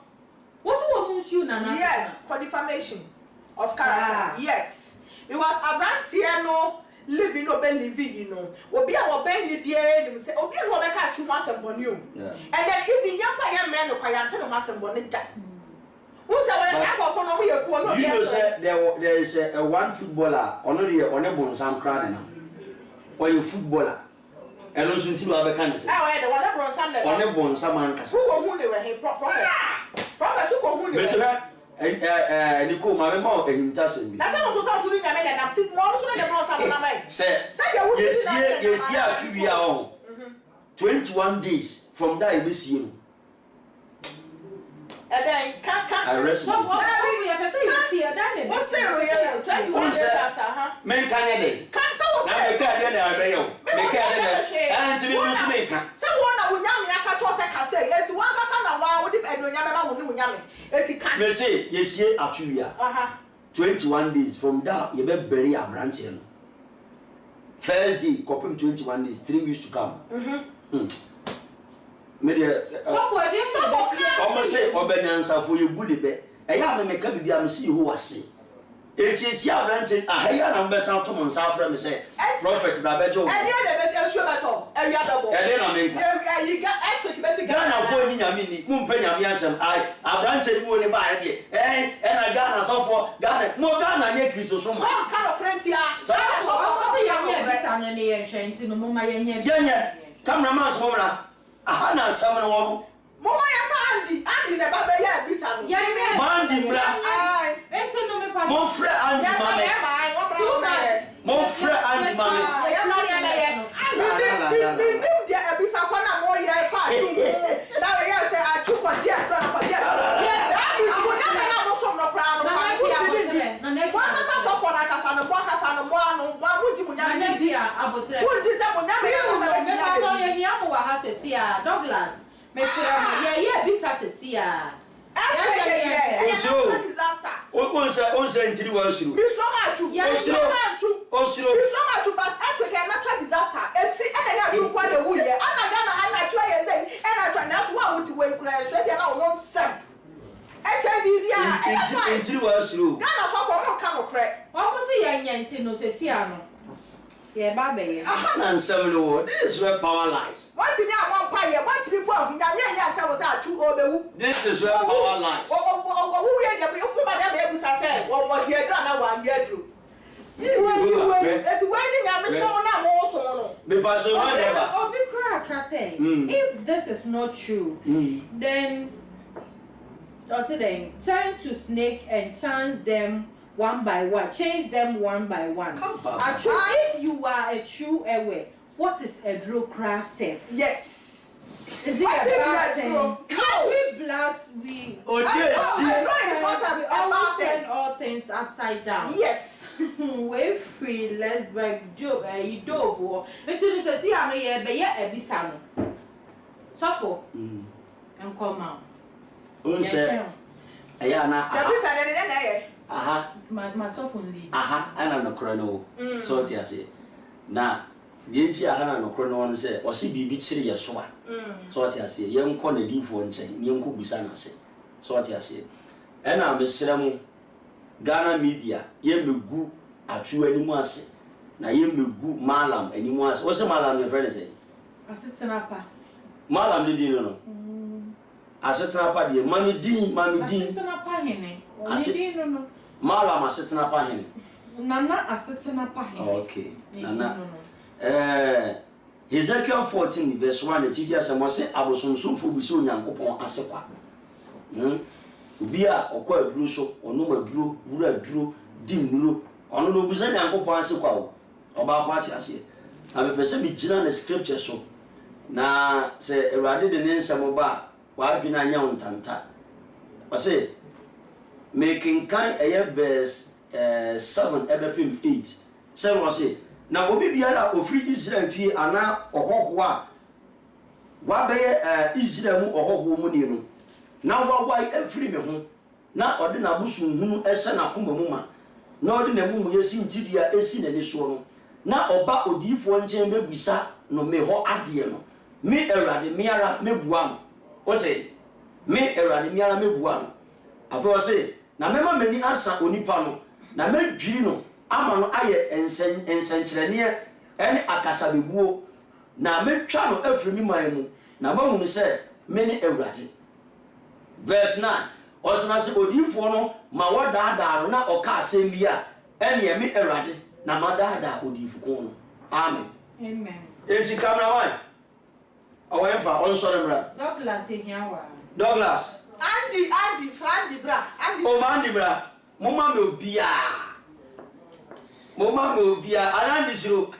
What's you Nana? Yes, for defamation of character. Yes. It was a brand here no living or believing, you know. Obi a obey the BA, say, Obi a Rebecca 2 months and 1 year. And then if the young man or quiet 10 months and 1 year. Who's a you know, sir, there is a one footballer on a bone some crowd now. Or you footballer. And also to have a candidate. I had one of some that on a bone some man. Who they were here, prophet who come and you call my mom and touching. That's also something I made and I'm taking more than yes, we are 21 days from that we see you. And then can't I rest. What's 21 days after, huh? Men can day. Can't so say and to be make someone that will yam I say it's one person and why would it and when yam it can't. They say yes, ye Atsu 21 days from that you better bury a branch. First day, copy 21 days, 3 weeks to come. Media almost say Obenansa for you bully bet. I have a can be able to see who I see. It is your branching a higher number sound to Monsafra and say, Prophet Rabejo. And you're the best show at all. And you're double. And then I mean, you got actually basic Ghana for Yamini, Mumpena Yansam. I branching who will buy it. And I got us off for Ghana. More Ghana, yet to some kind of plenty. So I cameraman's woman. Ahana samana woman. Mama ya Andy na baba ya bisa no. Mandi mra. Ai. Ento no me pa. Mon frère Andy mame. Mon frère Andy mame. Ya no ya na ye. Ni dia bisa kwa na mo ya fa chu. Na we ya say Atsu kwaji atro na kwaji. That is mo na mo so no pra no. Na na kwa kasa so for na kasa no kwa kasa no mo anu. Wa mo ji mo nya na dia abotre. Mo ji se mo nya me kasa beti ya. So ye ni amu wa ha sesia Douglas. Mesra yeah bisa sesia. Disaster. On say ntiri wa osuru. Bi so ma chu. Osuru. Bi so ma chu but Africa natural disaster. Esi ana ya chu kwa de wu ye. Ana Ghana ana chu ye say. Ana chu na chu wa wuti we kura hwe dia na won sem. HIV bia. Ntiri wa osuru. Ghana so for mo ka no kre. Wa ko si ye nyanti no sesia no. Yeah, baby. And so this is where power lies. What in your one pie? What people are going to was Atsu or this is where power lies. Who we are going to say, what you done 1 year through. It's waiting. I'm sure I'm also. If this is not true, then turn to snake and chance them. One by one, change them one by one. Atsu, if you are a true away, what is a draw crash self? Yes. Is it a bad thing? We blacks, we always turn all things upside down. Yes. We free, let's break joke. You do until you say, I know ye be a bisano. Suffer and come out. Aha. Myself only. Aha, ana no krono. So what you say? Na, Didnt aha no krono say, o si bibi chire ye so a. So what you say? Ye nko na difo nchen, ye nko busa na se. So what you say? Ena mesrɛ mo Ghana media, ye megu Atsu animu ase. Na ye megu Malam animu ase. What say Malam your friend say? Asitinapa. Malam di no. Asitinapa di, mami din. Asitinapa hene. Mala Masetna Pahini. Nana Asetna Pahini. Okay. Nana. Ezekiel 14 verse 1 the TV as I must say Abosum for Bisu Yankopon Asepa. Ubia okwa aduru so ono maduru wura aduru di nnuro ono no busa Yankopon Asepa o oba kwati ase. Na be pese bi gina na scripture so na se Ewrade de ne nsemo ba wa adwina anya ontanta. O say making kind verse 7 ebepim 8. Say we say na obi biara ofri Israel fie ana ohoho a wa be Israel mu ohoho mu ni no na wa afiri me ho na ode na busu hunu ehye na koma mu ma na ode na mu yesi ntidia esi na ni so no na oba odifo nchen bebusa no me ho ade no me Ewrade miara mebua no ote me Ewrade miara mebua no afo say na mema mani asa onipa no na medwiri no ama no aye ensenkyerene ene akasa bebuo na metwa no afiri ni man mu na mahunu se me ne Ewrade. Verse 9 osana se odifo no ma wodaada no na oka asem bia ene me Ewrade na madaada odifo ko no. Amen. Amen. Enti camera why awemfa onsore mra Douglas ehiawa. Douglas Andy Frandy bra Andy o mandi bra mama me obia anandi zero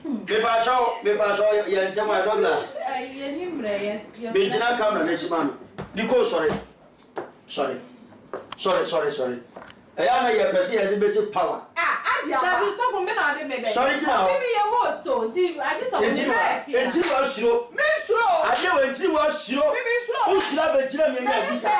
me pa cho ya ntema Douglas Yeni mre yes. Benjina camera na shimano diko sorry ayana ya pese ya zibeti power Andy That is so from me na dey bebe. Sorry now. Maybe your host to I just saw enti wa shiro ade wa enti wa shiro o shira Benjina me nya bisa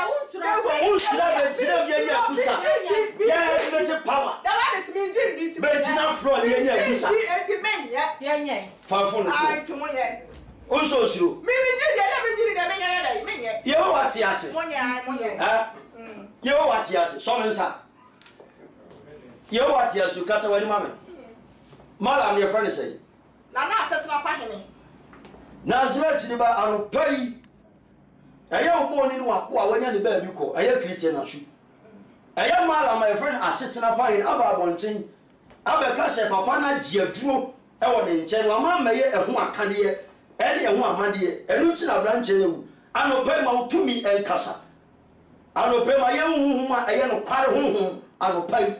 ya zibeti power that one it mean didn't Benjina floor ye nya bisa enti men yeah. fa no ah enti monye o so shiro me did that men ye wa ti ase monye ha ye wa ti ase so mensa ye wa ti ase kata wani mame mala me friend say na Asetna Pahini Nazareth ni ba anopai eye obo ni wako a wanya de ba bi ko eye Christian Atsu eye mala my friend Asetna Pahini aba bonten abeka se papa na giaduro e wo ne nche wa ma meye ehu akane ye ene ehu amade ye enu ti na branche ne wu anopai ma utumi enkasa anopai ma ye hu ma eye no kware hu anopai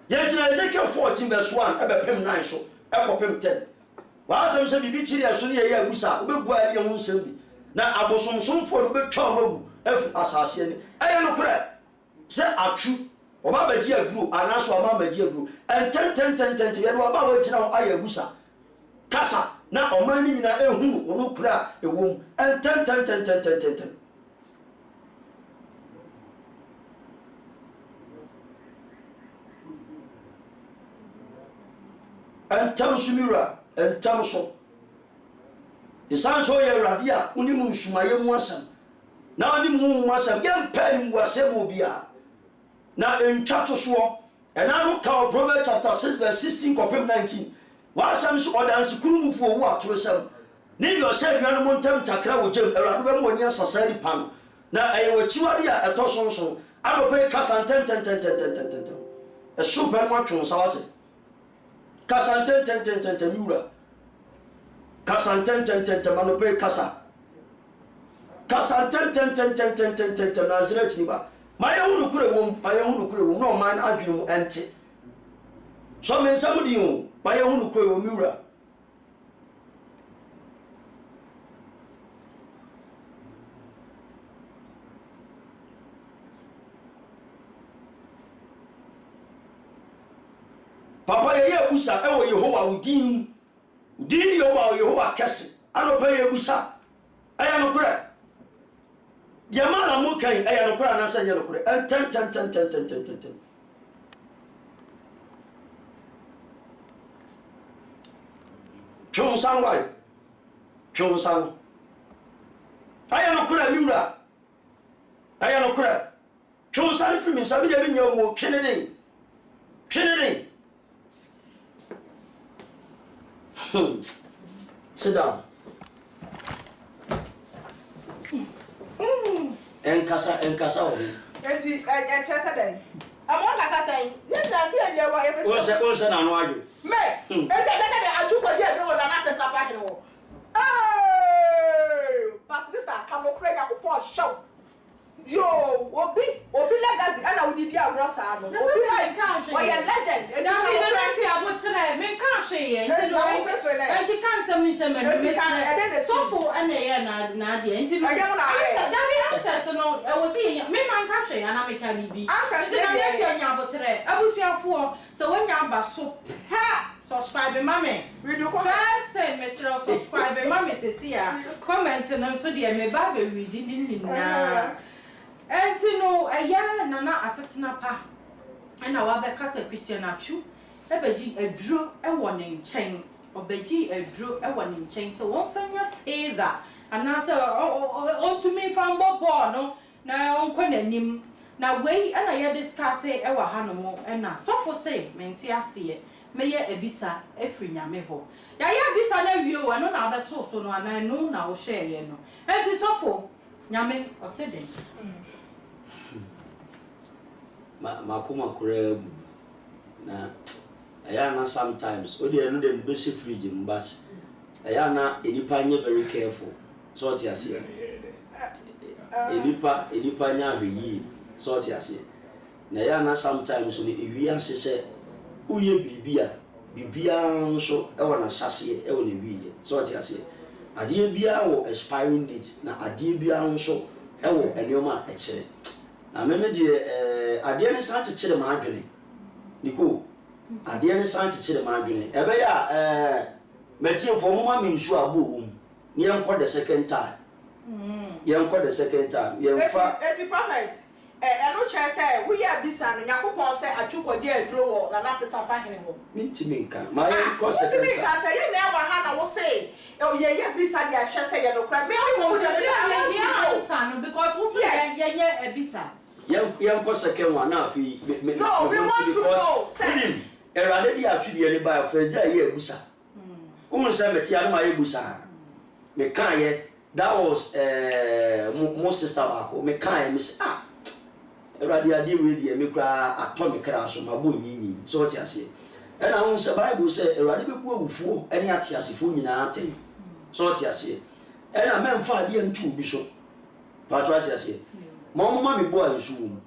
ye jina Ezekiel 14 verse 1 ebe pem 9 so ekopem 10 wa asem se bibi chiri eso ne ye abusa obegua ye hu nsem bi na abosomsomfo do betwa magu afu asase ne eye no kure se Atsu oba baji aguru anaso ama baji aguru enten ye do oba wa jina aye abusa kasa na omani nyina ehunu ono kure a ewom enten entam sumira entam so isan so ye Ewrade a unimu nsumaye mu asam na unimu mu asam ye mpani mu asem obia na entwa to so ena no ka Proverbs chapter 6 verse 16 kopem 19 wa asam so odanse kurumufu owu atorosam ne dio se nwan mo ntam takra wo jem Ewrade be mo nya sasari pan na ayewa chiwade a etosonson adope kasa ten e super mo twon sawase kasanten miura kasanten manope kasa kasanten Nazareth ni ba maya hunu kure wom no man adwenu ente so men samudi o maya hunu kure wom miura papa ye abusa e wo Yehowa udin Yehowa kese anopa ye abusa aya no kure dia mala mo kan aya no kure na sanya no kure ten chonsan aya no kure miura aya no kure chonsan fi mi sabi de bi nyawo twene den sit down. Enkasa enti kyerɛ day among kasa say yes na see and wa e o se na no adu me enti kyerɛ sɛ dey aju kwaji adwo na na sɛ park no but sister come no kra ya ko show yo obi legacy ana we did agro sa no obi life o ye legend enti na me na pe abotre me ka hwe ye enti no enti kan se me me so for ana ye na de enti no da me access no e wo see me man ka hwe ana me ka bibi access na ye pe nya abotre abusuafo so wonya aba so ha subscribe mama first time me subscribe mama se sia comment no so de me ba be read ni na enti no eya nana asetena pa na wa be kasa Christian Atsu e beji aduro e wo ne nchen obeji aduro e wo ne nchen so won fanya favor ana se on to me fan bobo no na on kwa nanim na wei na ye discuss e wa ha no mo na sofo say menti ase meye ebisa efri nyame ho ya ebisa na wio wa no na abeto so no ana no na wo share ye no enti sofo nyame oseden makoma kura na ayana sometimes odi enu dem be se fridge but ayana enipa nye very careful so what you say enipa nya hweyi so what you say na ayana sometimes ni ewia se uye bibia nso e wona sase e wona wiye so what you say ade bia wo expiring date na ade bia nso e wo enioma e kire na meme de ade ne san kire ma adwene niko ade ne san kire ma adwene ebe ya metie fo mama me nsu abowum ni enko the second time yenko the second time yenfa eti prophet eno che say we ya bisa no yakopon say atwukoje aduro wo na na seta pa hene ho mintimi nka ma yenko second time mintimi nka say ye na wa ha na wo say ye bisa dia hye say ye no kra me wo say ye answer no because wo say ye ebita yenko second one na fi no we want to know say erade dia atwudi ne ba first day ye ebusa say metia no ma ye ebusa me kan ye that was mo sister baako me kan me say erade ade we die me kra atomic crash ma bo nyinyi so what you say and I won say Bible say erade be ku awufuo ene ate asefo nyina aten so what you say and I men fa ade ntu bi so but what you say mo ma me bo ansu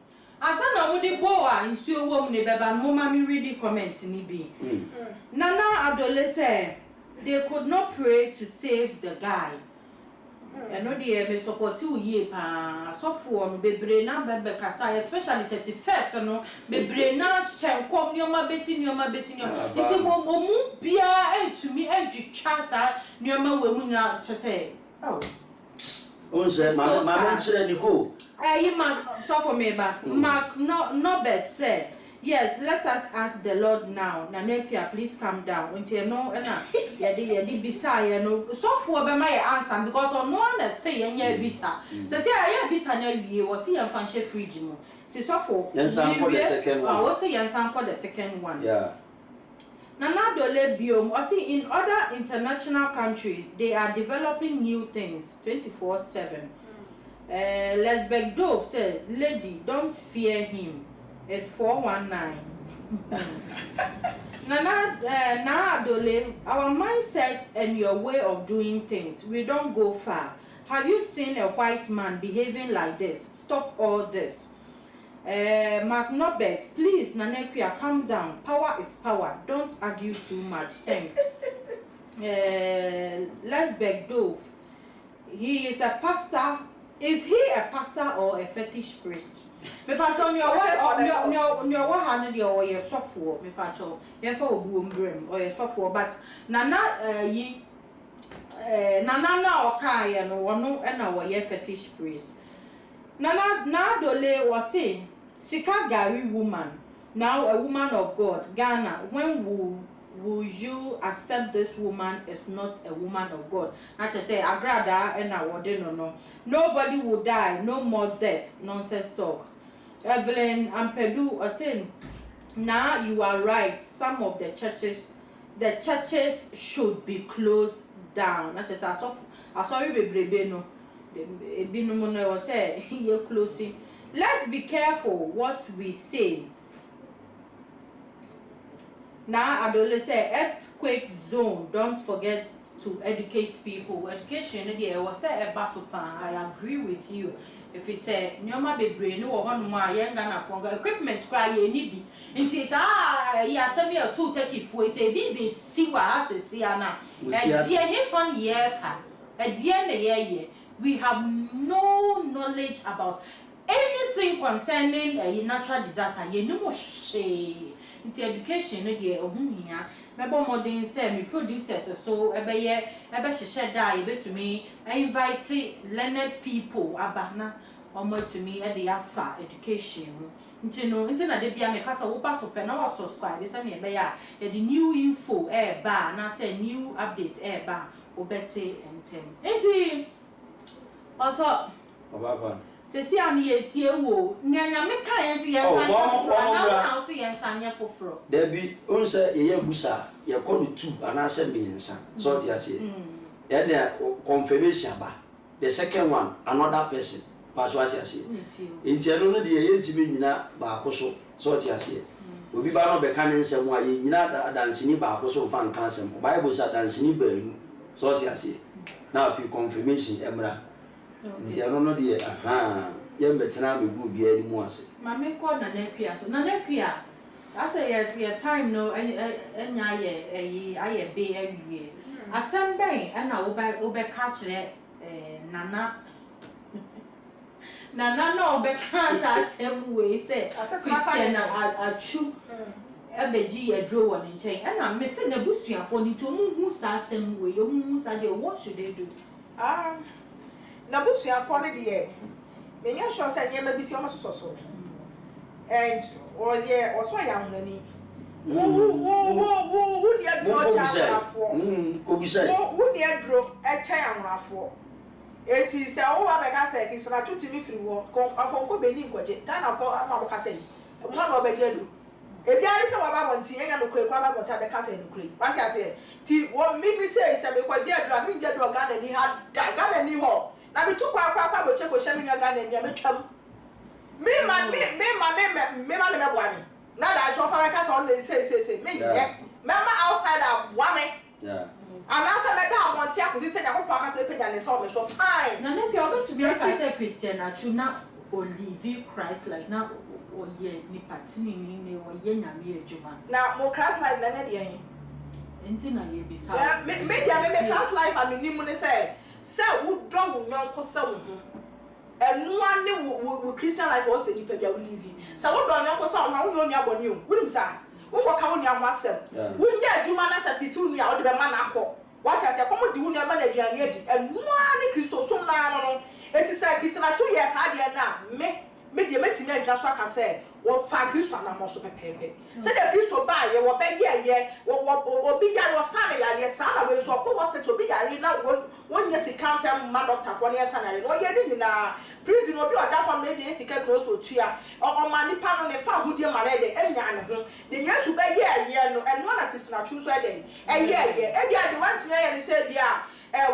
asa na wo de bo a nsuo wom ne beba no ma me read comment ni bi nana adole say they could not pray to save the guy and no dey me support you ye pa so for no bebre na bebe kasa especially 31st no bebre na hyenkom nioma besi iti mo mu bia entumi entwitwa sa nioma wemu na chese on say ma nchire niko so for me ba Mark no bet say yes, let us ask the Lord now. Nanepia, please calm down. Until no, yadi bisa ye no. So for be my answer because on no one say ye bisa. So say ye bisa nya wie was see yan fanche fridge mo. So for yan san for the second one. What say yan san for the second one. Yeah. Nana dole biom. I see in other international countries they are developing new things 24/7. Lesbek Dove said, "Lady, don't fear him. It's 419." Nana Adole, our mindset and your way of doing things, we don't go far. Have you seen a white man behaving like this? Stop all this. Mark Nobet, please, Nanekia, calm down. Power is power. Don't argue too much. Thanks. Lesbek Dove, he is a pastor. Is he a pastor or a fetish priest? Me patron your what hand your your software me patron ye for obuombrem or your software but nana nana na okai no wono e na wo ye fetish priest nana na dole was say sika gari woman now a woman of God Ghana when will you accept this woman is not a woman of God? I just say agrada and I wouldn't no. Nobody will die, no more death. Nonsense talk. Evelyn Ampedu are saying, now you are right. Some of the churches should be closed down. I just I saw you be no. The binomo was say you're closing. let's be careful what we say. Now, adolescent earthquake zone. Don't forget to educate people. Education, I was say a basupan. I agree with you. If you say nyoma be brain no one more young than equipment cry any be. It is yeah, some year 234 it's a BBC what to see now. And dear fun year a dear year we have no knowledge about anything concerning a natural disaster. You know she it's education no dear ohun mebo modern say me producers so ebe share die to me invite learned people abana omo to me e dey afa education nti na de bia me kasa wo ba so pe na wo subscribe say na ebe ya the new info ba na say new update ba obete entem nti also baba se si an ye tie wo nyanya me ka yen ti yen san na so yen san ye foforo there be on say ye busa ye call it 2 and I say me nsa so ti ase then the confirmation ba the second one another person pa so ase nti eno no de ye ntimi nyina ba akoso so ti ase obi ba no be ka ne nsem a ye nyina dansini ba akoso fa nka nsem bible say dansini ba enu so ti ase na afi confirmation emra nti eno no de aha ye mbetena be gu bia ni mu ase mama ko na nakua so na nakua asa your time no enya ye aye be awie asem ben na obe ka kire nana no obe ka sa asem we say Christian Atsu ebeji edro won nchen na me say na busuafo ni to mu sa asem we mu sa de what should they do na busuafo ne de me nya sure say nyema bi si o so and oye oso ya ngani wo ni adro cha afo ko bi say wo ni adro e cha ya nwafo eti se wo ba be ka say kisra chuti mi firi wo konko be ni nkoje Ghana fo ama mo ka say mo na be de adro ebi ari se wa ba bonti enya no kure kwa ba bonti be ka say no kure ba se ase ti wo mi say se me kwaje adro mi je adro Ghana ni ha Ghana ni ho na bi tu kwa bo che ko shami nya Ghana ni ametwam me ma ne me bua me na da jo fara ka so on say me mama outside abua yeah and answer me da abonti akudi say yakopọ aka so page and so me so fine na ne pia to be a Christian Atsu na Olive Christ like na oye ni patini ni oye nyame ejuma na mo Christ life na ne de yen enti na ye bisa me dia me Christ life am ni mu ne say wo do wo nyanko say wo ho enua ne wo Christian life o say ni pa bia wo live say wo do nyanko say wo ha wo ni aboni o wunim sa wo ko ka wo ni amasem wo nya adwuma na sa fitu nu a wo de be ma na akọ what I say come di wo ni ama na aduane adi enua ne Kristo som na no eti say Christian Atsu yes ha de na me de metimi adwa so aka say wo fa Kristo na mo so pepepe say the Kristo ba ye wo be ye wo obi ya wo sa na ya sa na we so ko hospital bi ya ri na won ye sika fam ma doctor for na sa na ri no ye ni na prison obi oda kwa me de sika no so tua o ma nipa no ne fa hudie ma na de enya ne ho de nya su be ye no eno na Christian Atsu so de ye e dia de want na ye ni say dia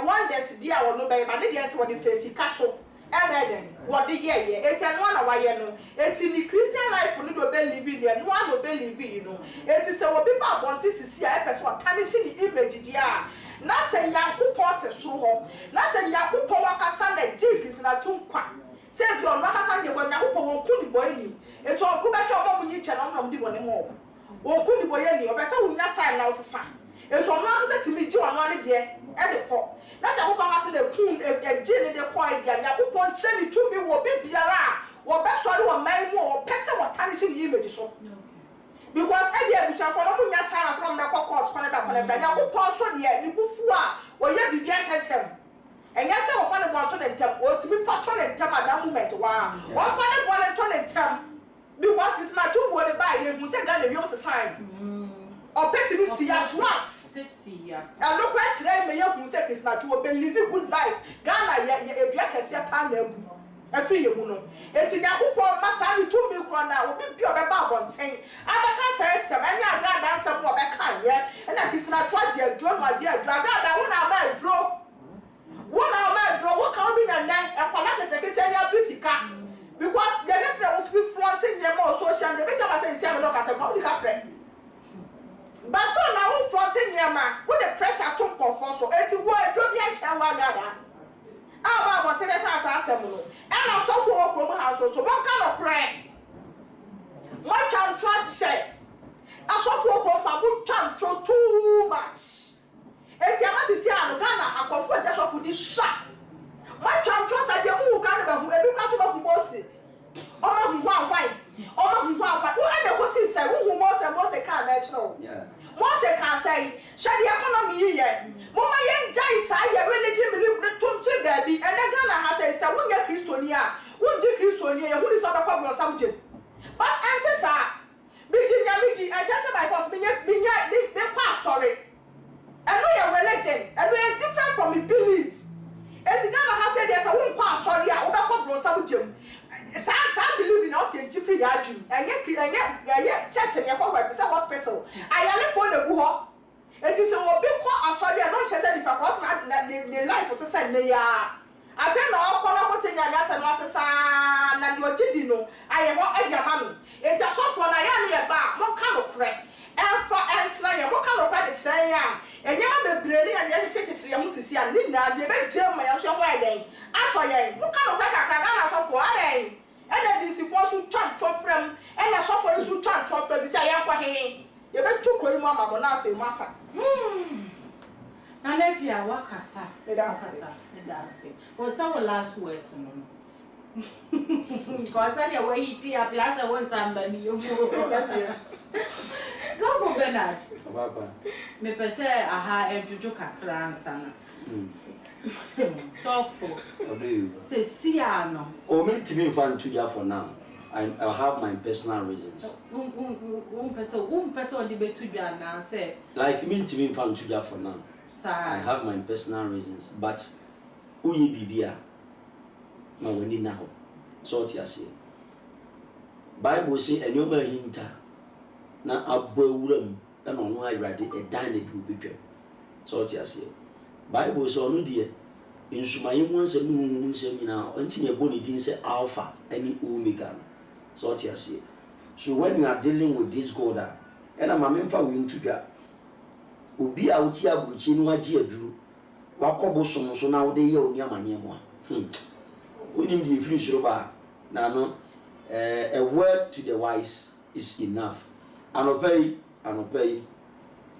one des dia wo no be ma ne dia se wo de face kaso Eden what the year it's an one away no it's in the Christian life no do believe in no one do believe you know it is a people want to see a person tarnishing the image dia na say Yakupon te so ho na say Yakupon wakasa na ji Christian Atsu kwa say bi on wakasa de kwa Yakupon won kuni boy ni eto go be sure mo munyi che no di bone mo won kuni boy ni obesa wunya time na osesa eto no akasa timi ji ono ane de e de ko na se ko pa se de kun e je ne de ko e dia Yakupon che ni tumi wo bibiara wo be so re wo man mu wo pese wo tarnish ni image so because e bia busa for no munya time from the court ko na da ko na da Yakupon so de ni bufu a wo ye bibia tentem enya se wo fa ne bo to ne ntem o timi fa to ne ntem at that moment wa wo fa ne bo ne to ne ntem because it's not too what buy they who say Ghana we also sign or petty me see at once and look right today me who say it's not to believe good life Ghana ye can see pan na free you no enti Yakupon masa ni to me kro na obi bi obeba abonten abeka say sem anya agrada ansem obeka ye na Christian Atsu age adro no age agrada wo na ma adro wo ka obi na na e kwa na ketekete ni abisika because there is say say no ka say ko di ka pre but still na who fronting yama with the pressure to perform so eti wo edro bi a cha wa gada aba mo te be fa sa asem no e na so fo wo krom house so mo ka no pre mo chan try say asofo ko ma bu chan too much eti amasisi anu Ghana akofo je asofo di sha mo chan try say de mu Ghana ba hu edu ka so ba hu Mose o ma hu wa wai o ma hu wa wai wo ene ko si say hu Mose ka na chiro Mose ka say share the economy ye mo ma ye jai say ye religion believe ne tonto da bi ene Ghana ha say say wo nya Kristonia wo ji Kristonia ye hu ni so ba kwa bro samje but answer sir Miji, I just said my boss, me pass sorry. I know your religion, and we are different from the belief. And the Ghana has said there's a one pass sorry, I over come some gym. Some believe in us in Jeffrey Yajim, and yet church and your hospital. I only phone the Guho. It is a big call, sorry, I'm not just any purpose, the life of society. I feel no corner putting your gas and losses and your didino. I am what your mammy. It's a soft one. I am here back. What kind of crack? And for answering, what kind of credit say ya? And you have been brilliant and yet church to your Mrs. Linda, the big gym, my own wedding. Answer ye, what kind of crack I can answer for a day? And then this is for you turn to from, and I saw for you turn to from this. I am for him. You better took away Mamma Monafi, Maffa. Na lepia wakasa. That's it. What's our last words? Because I know he tea up last one somebody you go. So Bernard. Me per se aha enjuju kakra sana. So for. Say siano. O me timi fan tuja for now. I have my personal reasons. Person debate tuja na say. Like me timi fan tuja for now. I have my personal reasons, but uye bibia ma weni na ho so what you say Bible say enoma hinta na abawuram na no awrade e dan na bi betwa so what you say Bible say onu de insumaye mu ansem mu nsem nyina onti ne boni din say alpha any omega so what you say so when you are dealing with this God and am memfa we ntudwa obi a uti abuchi no agi aduru wakobo so na wo de ye oni amanye mo onim di free shroba na no a word to the wise is enough anopay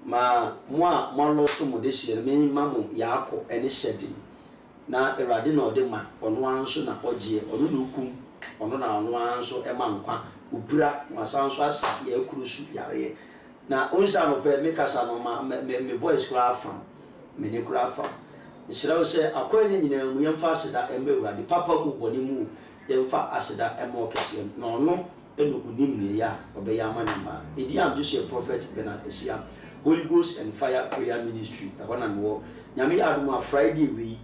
ma mo lo to mo de hye me mamo yaako ene hyede na erade na ode ma ono anso na ogie ono na ukum ono na ono anso e ma nkwa obura masanso asa ya kurusu yare na onsa no pe me kasa no ma me voice kra fam me ne kra fam nshira wo se akwanye nyina mu yemfa aseda embe urade papa mu boni mu yemfa aseda emo kese no no eno unim ne ya obeya manima edi am just a prophet Bernard Esia Holy Ghost and Fire Prayer Ministry na wo nyame aduma Friday we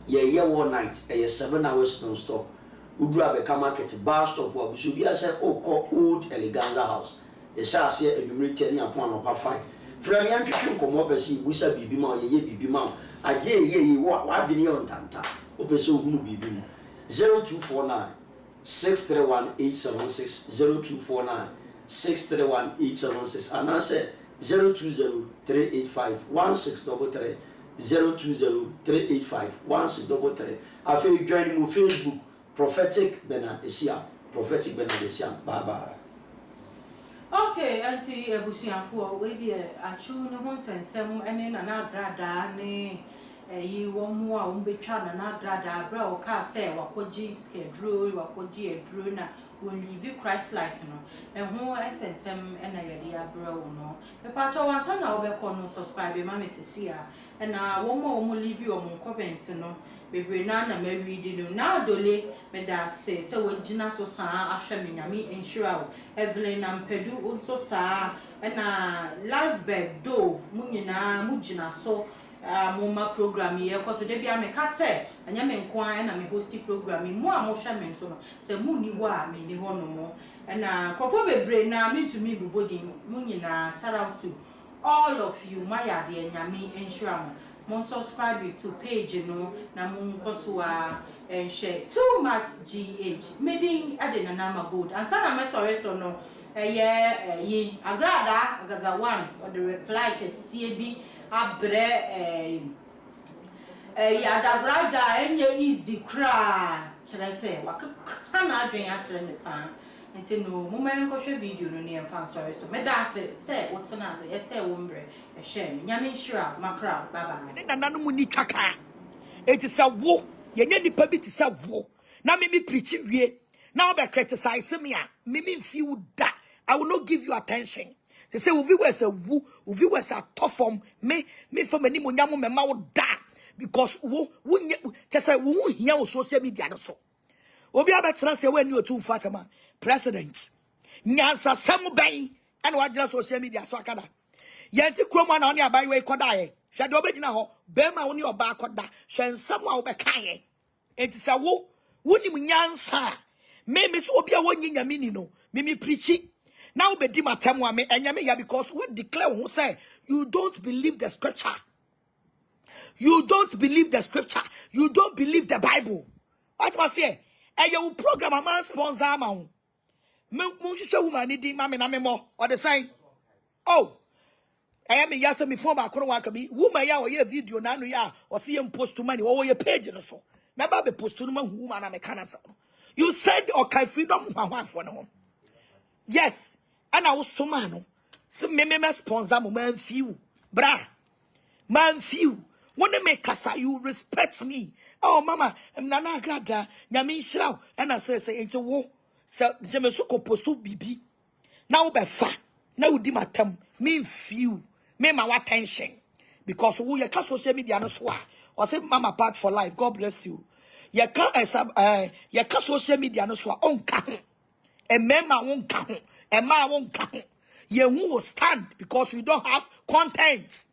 ye one night 7 hours non stop udu abeka market bar stop wa busu bia say okọ old eleganza house e sha se enumere ni apon no pa 5 from yan twetwe nkomo pesi busa bibi ma ye bibi ma aje ye wa bi ni on tanta o pesi ohunu bibi mu 0249 631876 0249 631876 and I said 020-385-1633 020-385-1633 after joining me Facebook Prophetic Bernard Esia bye bye. Okay, auntie ebusianfo we dey Atsu ne ho nsensem ene na brada ne yi wo mu a umbetwa na brada bra o ka say wakoji schedule wakoji edru na when live Christ like no ho ensensem ena yede abra wo no me pa cho wan na obekọ no subscribe ma mesisi a na wo mo live o mo comment no bebre na read no na dole me da say we gina so sa ahwe me nyame ensure Evelyn Ampedu also sa na Lasberg Dove munyina mugina so moma program ye ko so de bia me ka say anya me nko an na me host program mu a mo hwe me so no say mu ni wa me ni ho no mo na krofo bebre na me to me bubodi munyina shout out to all of you my yade nyame ensure mo mon subscribe to page no na mon koswa and share too much GH meeting ade na nama good and sana me sorry so no ye agada agaga one or the reply ke CB abre ya da braja enye easy cry chere say wakaka na adwen ya chere ne pa nti no moment ko hwe video no ne fan sorry so me da say what na say yes say wombre e share me nyame shira makra baba ne nananom ni twaka eti se wo yenye nipa bi ti se wo na me preach wie na obe criticize me a me feel that I will not give you attention. They say uvi was a woo, uvi was a tough form me for many munyamu me ma wo da because wo just say wo here on social media so obi abetena say when you too fatama president nyansa sam ben and what just social media so akada yenti kroma na oni abai we koda ye hwede obegina ho be ma oni oba koda hwensam a obeka ye enti say wo nim nyansa me so obi a wonyi nyame ni no me preachi now be di matem wa me enyame ya because we declare who say you don't believe the scripture. You don't believe the scripture. You don't believe the Bible. What was here? And you program a man sponsor man. Show woman need mammy na memo or the sign. Oh, I am a yasa me former Koronwakabi. Woman ya or your video nano ya or see him post to money or your page and so. Never be post to no woman and a canasa. You send or kai freedom for no. Yes, and I was so man. Some me sponsor man few. Bra. Man few. When they make kasa, you respect me. Oh, mama, I'm nana grada, nyami shroud, and I say, into wo, so Jamesuko postu bibi. Now be fa, now di matem, me few, me my attention. Because who you can social media no swa, or say mama part for life, God bless you. You can social media no swa, on kahun, and mema won't kahun, and ma won't kahun. You will stand because we don't have content.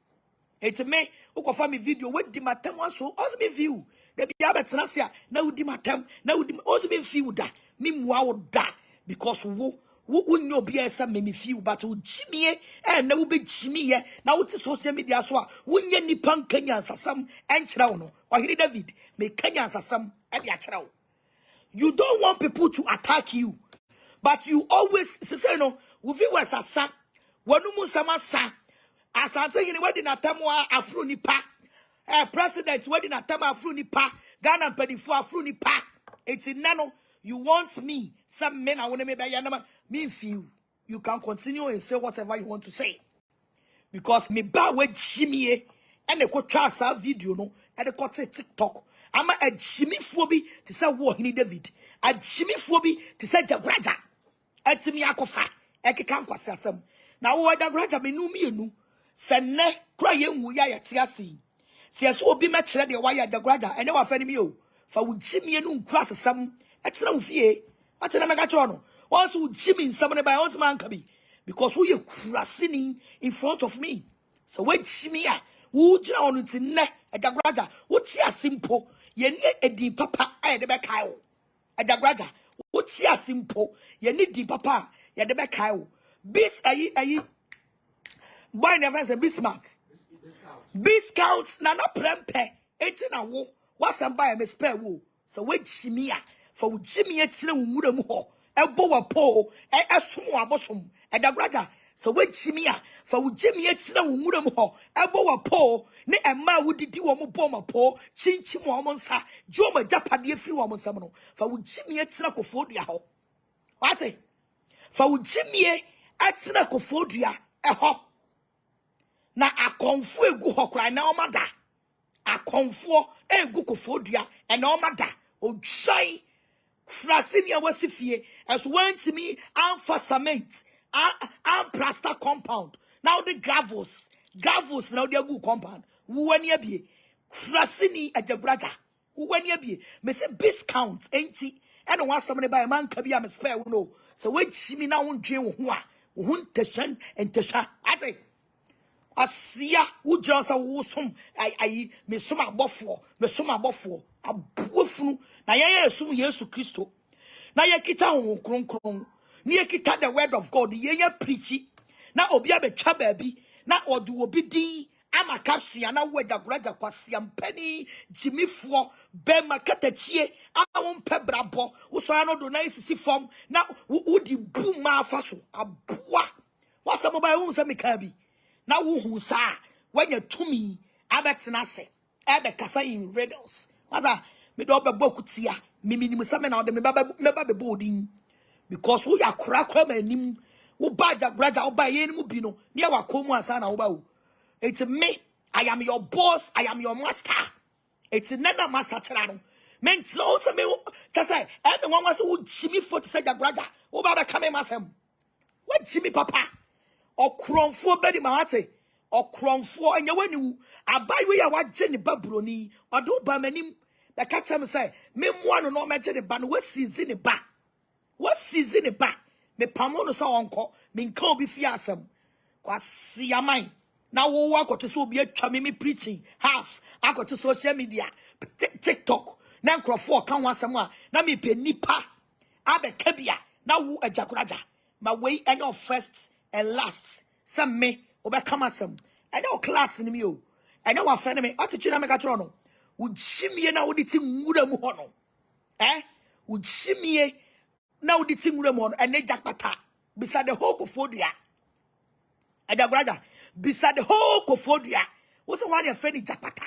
It's me who can find me video with the matem one so also me view. They be abetenasia now di matem now also me feel that me wow that because who no be esa me feel but who jimmy and now be jimmy now it's social media so who ni pan Kenya sasam and chrono or he David me Kenya sasam and ya. You don't want people to attack you, but you always say no uvi was asa wanumu sama sa. As I'm saying, wedding at Tamwa Afruni Pa, President wedding at Tama Afruni Pa, Ghana Pedifo Afruni Pa. It's in Nano. You want me, some men I want to make Yanama, me few. You can continue and say whatever you want to say. Because me ba with Jimmy and the could try some video no, and the could say TikTok. I'm a Jimmy Phobi to say war he David. A Jimmy Phobi to say Jagraja. At me Akofa, Ekam Kwasasam. Now what Jagraja me no me no. Sene crying we ya tiasi. Si as obi me chere de wire the grada and you afani me o. Fa wo jimi enu nkra sesam. Etina wo fie. Atena mega cho no. Once wo jimi nsam ne by once man ka bi. Because who you krasini in front of me. So we jimi a wo jina onu ti ne e the grada. Wo ti asimpo. Ye ne edin papa e de be kai o. E the grada. Wo ti asimpo. Ye ne edin papa ye de be kai o. Bis ayi boy never say Bismarck. Biscounts na prempe. Eti na wo. Wasam buy me spare wo. So we chimia. For Jimmy etina wumuda mu ho. Ebo wa po. Esumu abosom. Edagraja. So we chimia. For Jimmy etina wumuda mu ho. Ebo wa po. Ne emma wudidi wo mo bom po. Chinchi mo amonsa. Jo ma japade afiri wo amonsa no. For Jimmy etina kofodua ho. Wate? For Jimmy etina kofodua ho. Na akonfo egu hokra na omada akonfo egu kofodua e na omada odwan frasinia wasifie as went me amfa cement am plaster compound now the gravels now the egu compound wuwani abie frasini ajabraja wuwani abie me say discount enti e no wasam ne buy man ka bia me spare no so we chimi na wondwen wo ho a wo nteshan entesha ate Asia ujansa wusum ayi me soma abofo abuafunu na ye sum Yesu Kristo na ye kita ho kronkron na ye kita the word of God ye preachi na obi abetwa baabi na odu obi din ama kapsia na wo jagoraja kwasiam pani jimifo be makatachie awon pebrabo wo so ano do na sisi fom na wo di buma afaso aboa wasamo ba wo nsa meka bi na wo hu sa wanya tumi abetena se ebe kasa in riddles wasa me do be bokutia me minim sa me na de me ba be bodin because wo yakura manim wo ba jagoraja wo ba ye ni mu bi no ne wakomu asa na wo ba wo. It's me. I am your boss. I am your master. It's nana master channel. Men slow to me. That's why everyone was who Jimmy for to say your brother. Oh, Baba, come in, masem. What Jimmy Papa? Or crom for Betty Mahate. Or crom for and when you I buy we are what Jenny Babroni or do by many. The catch him say, me one no mention the ban. What season it back? What season it back? Me pamono so uncle. Me can't be fiasem. What see your mind? Now, I got to so be a chummy preaching half. I got to social media, TikTok. Now, Crawford can want someone. Now, me pe nipa. Abe kebia. Now, a jakuraja. My way, and your first and last. Some me, overcome some. And your class in me. And your friend me. What did you make a trono? Would shimmy now the thing would a eh? Would shimmy now the thing would a and they jakpata. Beside the whole Kofodia. A jakuraja. Beside the whole Kofodia, what's the one your friend Jakwata?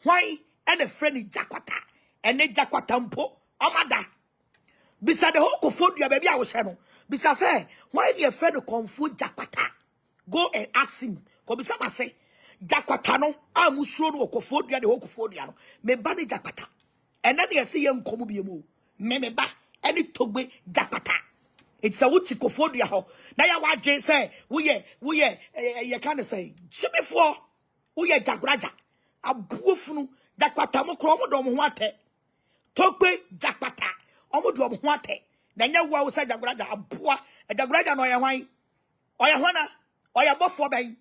Why and a friend Jakwata and the Jakwatampo, Amada. Beside the whole Kofodia, baby, I was saying, beside say, why your friend confuse Jakwata? Go and ask him. Go beside say, Jakwatano, I'm Musro Kofodia, the whole Kofodia, me banny Jakwata. And then you see him come be mu, me ba, any togbe Jakwata. It's a wutiko for the ho. Now ya wa Jay say, we you can't say, Jimmy for we jagraja. A buffunu, Jakwatamo cromodom wate. Tokwe Jakwata, Omodom wate. Then ya wa say jagraja, a poor, a jagraja no ya wine. Or ya wana, or ya buff for bang.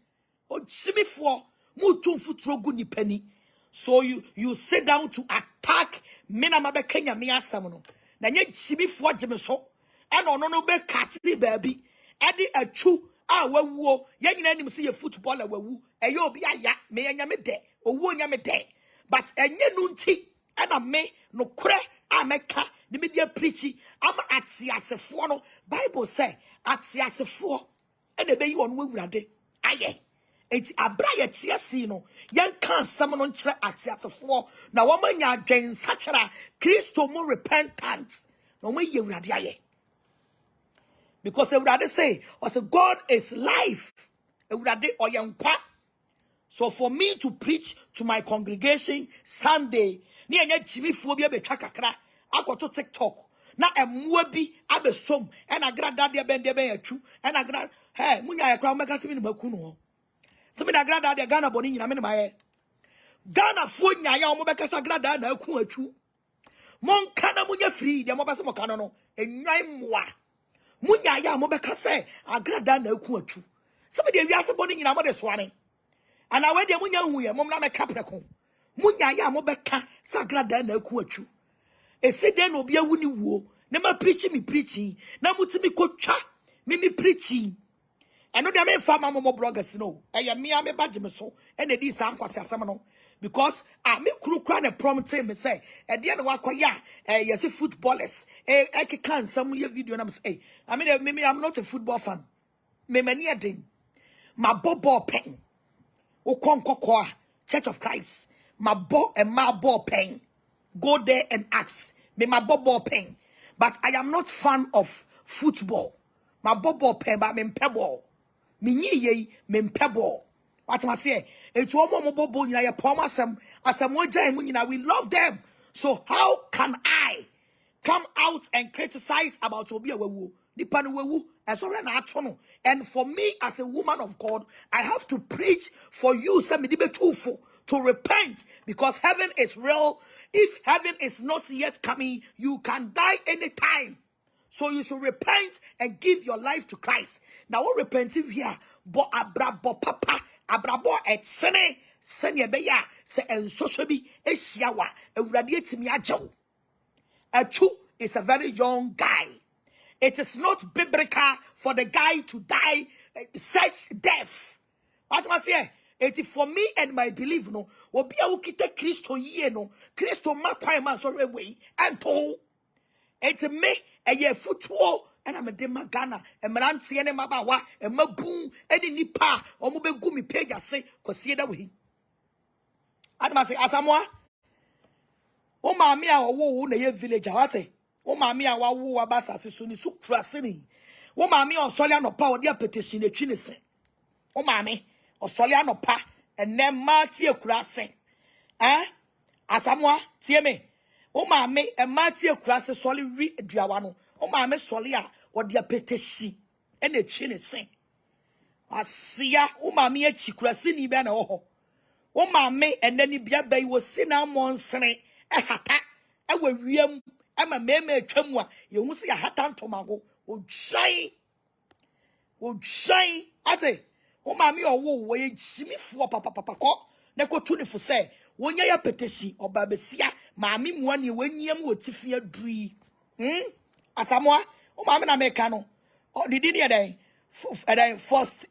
Oh, Jimmy for mutu futrogu ni penny. So you sit down to attack Menamabe Kenya Mia Samono. Then ya Jimmy for Jimmy so. And no be catty baby. Adi Atsu wawu. Yan nim see a footballer wawu. Ayo be ya me nyame de. Owo nyame de. But enye nunti and a me no kre ameka the media preachy. Ama atiasefo no Bible say atiasefo and be you on wurade. Aye. Enti abraya tiasi no yan kan sam no nkyere atiasefo na wo manya adwen sachara Kristo mo repentant. No me ye wurade aye. Because everybody say, also God is life. So for me to preach to my congregation Sunday, I go to TikTok. Now a mwabi abe som and I grad that ben de true and I grad hey munya ya crown magazine in Makuno. Some I grad that Ghana boni in a minute my Ghana funya ya omobekasa grad that na ku atu. Mon kana munya free, the mobasa mokano and nyai Munya ya mobeka say agrada na aku atu. Some de wiase boni nyina mo de soane. Ana we de munya hu ye mom na me kapreko. Munya ya mobeka say agrada na aku atu. Esi de no bia wuni wuo. Na ma preaching. Na mutimi kotwa me preaching. Eno de me fa ma mo bloggers no. Eya me a me badge me so. Ene di sa nkwase asem no. Because me kura na prompting me say e de na wakoya yes footballers I can some your video na say I mean I'm not a football fan me mani eden my ball pen o konkokwa Church of Christ my ball and my ball pen go there and ask me my ball pen but I am not fan of football my ball pen but me pebble me ye me pebble. What am I saying? It's one more bobo in your promasem as a more we love them. So how can I come out and criticize about Obia Wewu? And for me as a woman of God, I have to preach for you to repent because heaven is real. If heaven is not yet coming, you can die anytime. So you should repent and give your life to Christ. Now what repenting here? But abrabo papa abrabo etsene sene beya se ensosho bi ehyiawa awurade etimi agyew. Atsu is a very young guy. It is not biblical for the guy to die such death. What was here? It for me and my belief no. Obi a ukite Kristo ye no. Kristo ma kwan man so way and to. It's me a ye footwo and I'm a demagana and Maranti and Mabawa and Maboon and nipa or Mube Gumi page I say cause see that way. I must say Asamoah. O mami a wo na ye village awate. O mami a wa wo abasa sesuni su krasini. O mami o solia no pa o dia petition e twine se. O mami o solia no pa enne ma tie krase. Asamoah tie me. O mami e ma tie krase soli ri aduawa no. O mami solia o dia petition ene twine se. Asia o mami e chi krasini be na ho. O mami enne ni bia bai wo sina monsene. Hata ewe wiem ama meme atwam a ye hu se ya hata ntomago o shine ate o ma me owo wo ye jimifo papa ko na ko tu ne fo se wonya ya petesi oba besia ma me mu ane wanyam wo tifi adui Asamoah o ma me na meka no o didi ne den first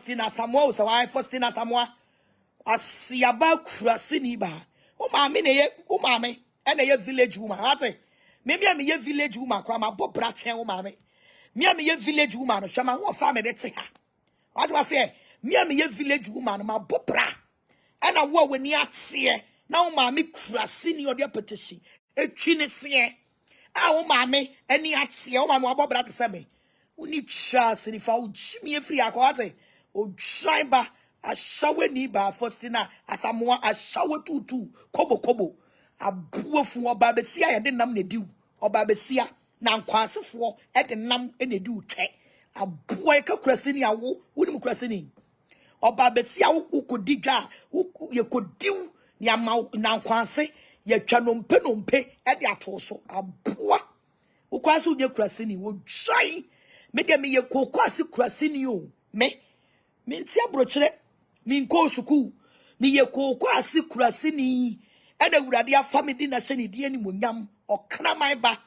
na Asamoah so why first na Asamoah asiaba kurase ni ba o maame na ye o maame na ye village woman ate me ye village woman kwa ma bobra chen o maame me ye village woman no hwama ho fa me de te ha what was say me ye village woman ma bobra na wo wani ate na o maame kurase ni ode petition etwi ne se o maame ani ate o maame wa bobra te se me uni chance ni fa o jimi free akwate o driver ashawe ni ba Faustina Asamoah ashawe tutu kobo abuafu oba besia ye de nam na diu oba besia na nkwasefo e de nam e na diu twe aboa ka kurasini awo woni kurasini oba besia wo kodidwa ye kodiu ni ama na nkwase ye twa nompe e de ato so aboa wo kwase wo kurasini wo twan me de me ye kokwase kurasini o me ntia brochire minko suku ni ye kokwase kurasini e da wurade afamidi na hye ni die ni monyam okraman ba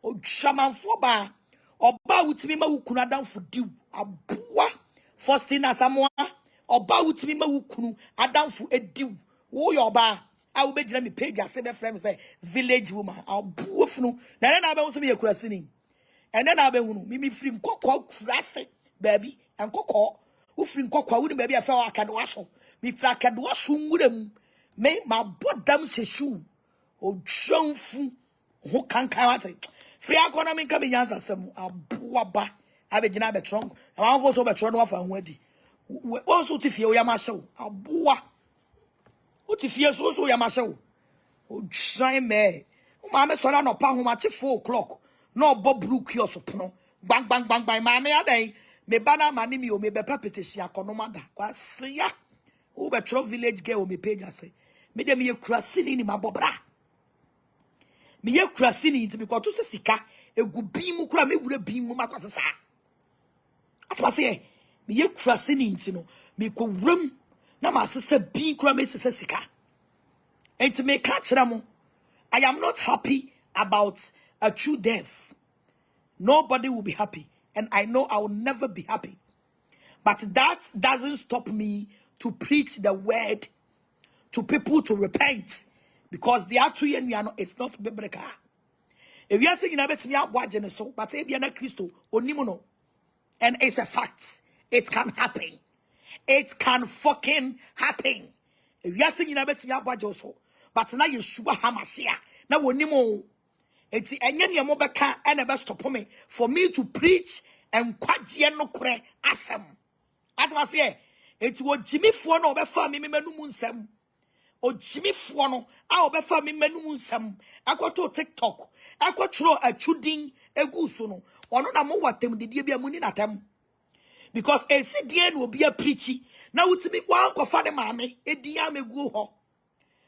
odwamanfo ba oba wutimi ma wukunu adamfo diu aboa Faustina Asamoah oba wutimi ma wukunu adamfo ediu wo yo ba a wo begira me page ase be frame say village woman aboa funu na na ba wo se ye kurasini ene na ba hunu mimi free nkokọ kurase baby nkokọ ufiri nkokwa wuni baby afa wa akadoa so mi fra akadoa so nwuram me ma bodam seshu odwanfu ho kankan wate free akona me nka be nyansa sem aboa ba abegina abetron na wanfo so betron no afa ho adi wo so tifie wo ya ma hyew aboa wo tifie so ya ma hyew odwan me ma me so na no pa ho ma che 4 o'clock no obobru kioso pono bang ma me adan me bana mani mi o me be papetesi akonoma da kwasiya wo be tro village girl o me page ase me dem ye kurasini ni mabobra me ye kurasini nti me ko to sika egu bi mu kura me wura bi mu makwasesa atbase me ye kurasini nti no me ko wuram na ma sesa bi kura me sesa sika enti me ka kira mo I am not happy about a true death. Nobody will be happy. And I know I will never be happy. But that doesn't stop me to preach the word to people to repent. Because the Atsu it's not biblical. If you are saying about me, I'm so, but if you are not Christo, onimono. And it's a fact. It can happen. It can fucking happen. If you are saying about me, I'm so, but now Yeshua Hamashia. Now onimo. It's enye mo beka and never stop me for me to preach and kwaje no kure asem. Atma say it's wo jimifo no obefa me manu nsem. O jimifo no a obefa me manu nsem. Akwoto TikTok. Akwotro atwudin egu so no. Ono na mo watem de bia muni natem. Because esi die no obi a preachi na wutimi kwa akwafa de maame edi amegu ho.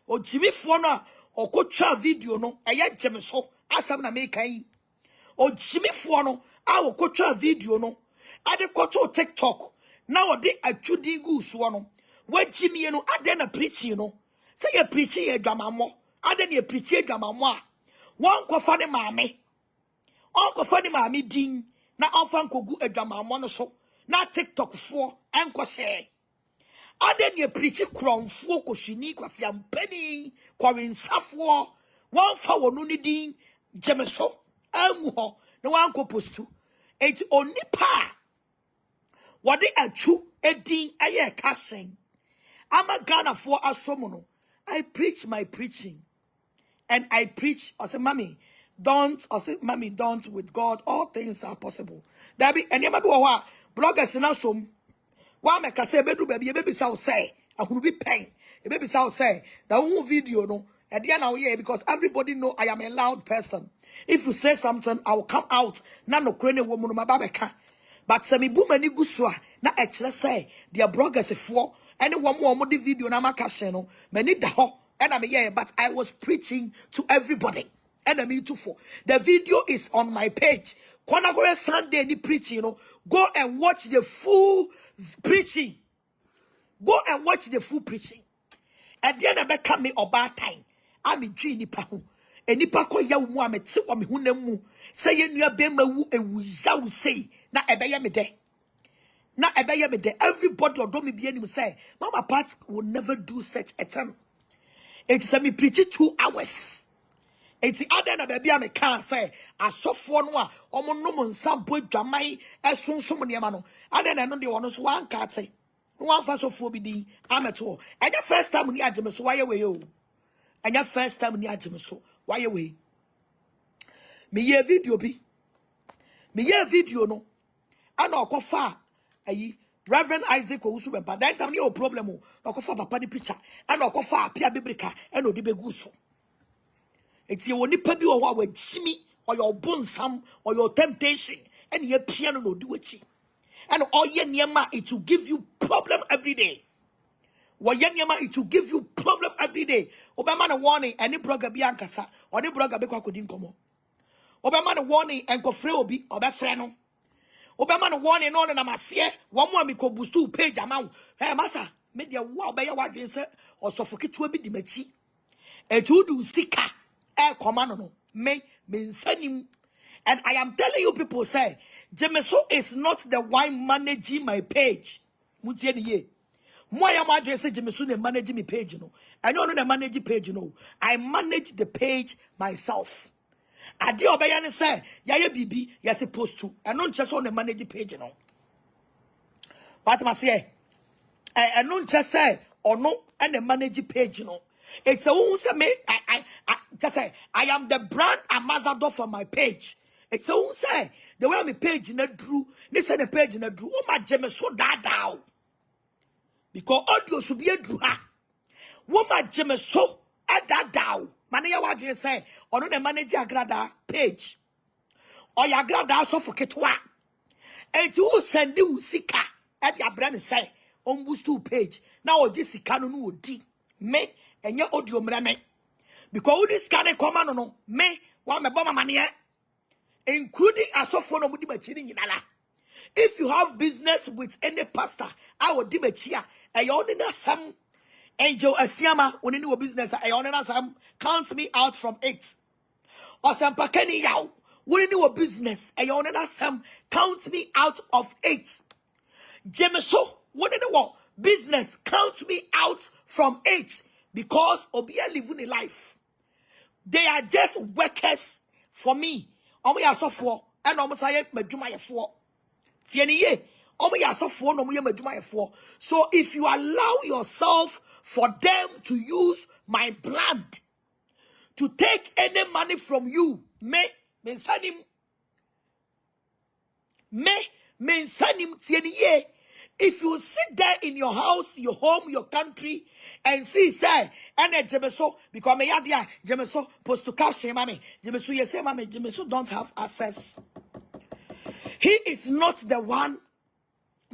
O jimifo no a okotwa video no eye jemeso asam na mekai o jimifo no a okotwa video no ade koto TikTok na ode atwudi gu so no wajimie no ade na preaching no say ye preaching ye dwamamo ade na ye preaching dwamamo a won kofa ne maame on kofa ne maame din na onfa nkogu adwamamo no so na TikTok fo enko share Aden ye preach kromfo koshini kwasi ampeni kwa winsafo wan fa wonu ni din jemeso anwo na wan ko postu enti onipa wade Atsu edin aye caption ama Ghana for asomono. I preach my preaching and I preach. I say mommy don't, I say mommy don't, with God all things are possible. That be and yama be wa bloggers na som wa me ka say bedu baby baby say say ahunu bi pen e baby say that one video no e dia na we because everybody know I am a loud person. If you say something I will come out na no krene wo mu no mababeka but say me bu mani gu so a na e kire say their bloggers for any one more the video na ma caption no mani da ho and I'm here but I was preaching to everybody and I mean to for the video is on my page Kwanagore Sunday ni preaching, you know. Go and watch the full preaching. Go and watch the full preaching. And then I become me about time. I'm in dream nipa hu. E nipa ko ya umu ameti wa mi hunemu. Say ye nuya bema wu e wuja say na ebeye me de. Na ebeye me de. Everybody or don't me be any say. Mama Pat will never do such a thing. It is me preaching 2 hours. Enti ada na baby am kan say asofo no a omo no mo nsa bo dwaman esonsom ne ma no ada na no de wono so wan ka te wan fa sofo bi din ameto anya first time ni ageme so waye we o anya first time ni ageme so waye we me ye video no ana okofa ayi Reverend Isaac Owusu bempa that time no problem o okofa papa di picture ana okofa apia biblika ena odi begu so. It's your nipa bi or wa jimi or your bonsam or your temptation and your piano no do it. And all your niema it will give you problem every day. What your niema it will give you problem every day. Obama na warning any blogger bi ankasa or the blogger be kwa kodin komo. Obama na warning and ko free obi obe frɛ no. Obama na warning no na masie one more mi ko boost page amount. Hey masa media wa obe ya wadwen se or suffocate to bi di machi. Etudu sika no me sanim. And I am telling you people say Jemeso is not the one managing my page. Mutie ni ye. Mo ya ma say Jemeso ne manage me page no. I don't know the manage page no. I manage the page myself. Ade obeya ne say yaye bibi you supposed to. I don't just on the manage page no. What ma say? I don't just say or no and the manage page no. It's a woman say me I just say I am the brand ambassador for my page. It's a woman say the way my page na drew, this the page na drew. Oh my Jeme so down because audio should be a drew ha. What my Jeme so that down. Mania what you say on the manager agrada page or ya agrada suffocate wa. And you send you sika at your brand say on boost 2 page now this sika no di me. And your audio mrame because this kind of command no me want me bomb money including a software mudi machine yinala. If you have business with any pastor I will dimachia and you only some angel asiama when you business I only some count me out from 8 or some pakeni yaw when you business I only some count me out of 8 Jemeso when you business count me out from 8 because Obia living a life. They are just workers for me. Omo ya sofo and omo say madwuma ye fo. Tie ni ye. Omo ya sofo no mo ye madwuma ye fo. So if you allow yourself for them to use my brand to take any money from you, me sanim tie ni ye. If you sit there in your house, your home, your country, and see, say, and Jemeso, because me yadia, Jemeso, post to caption, mommy, Jemeso, yes, mommy, Jemeso don't have access. He is not the one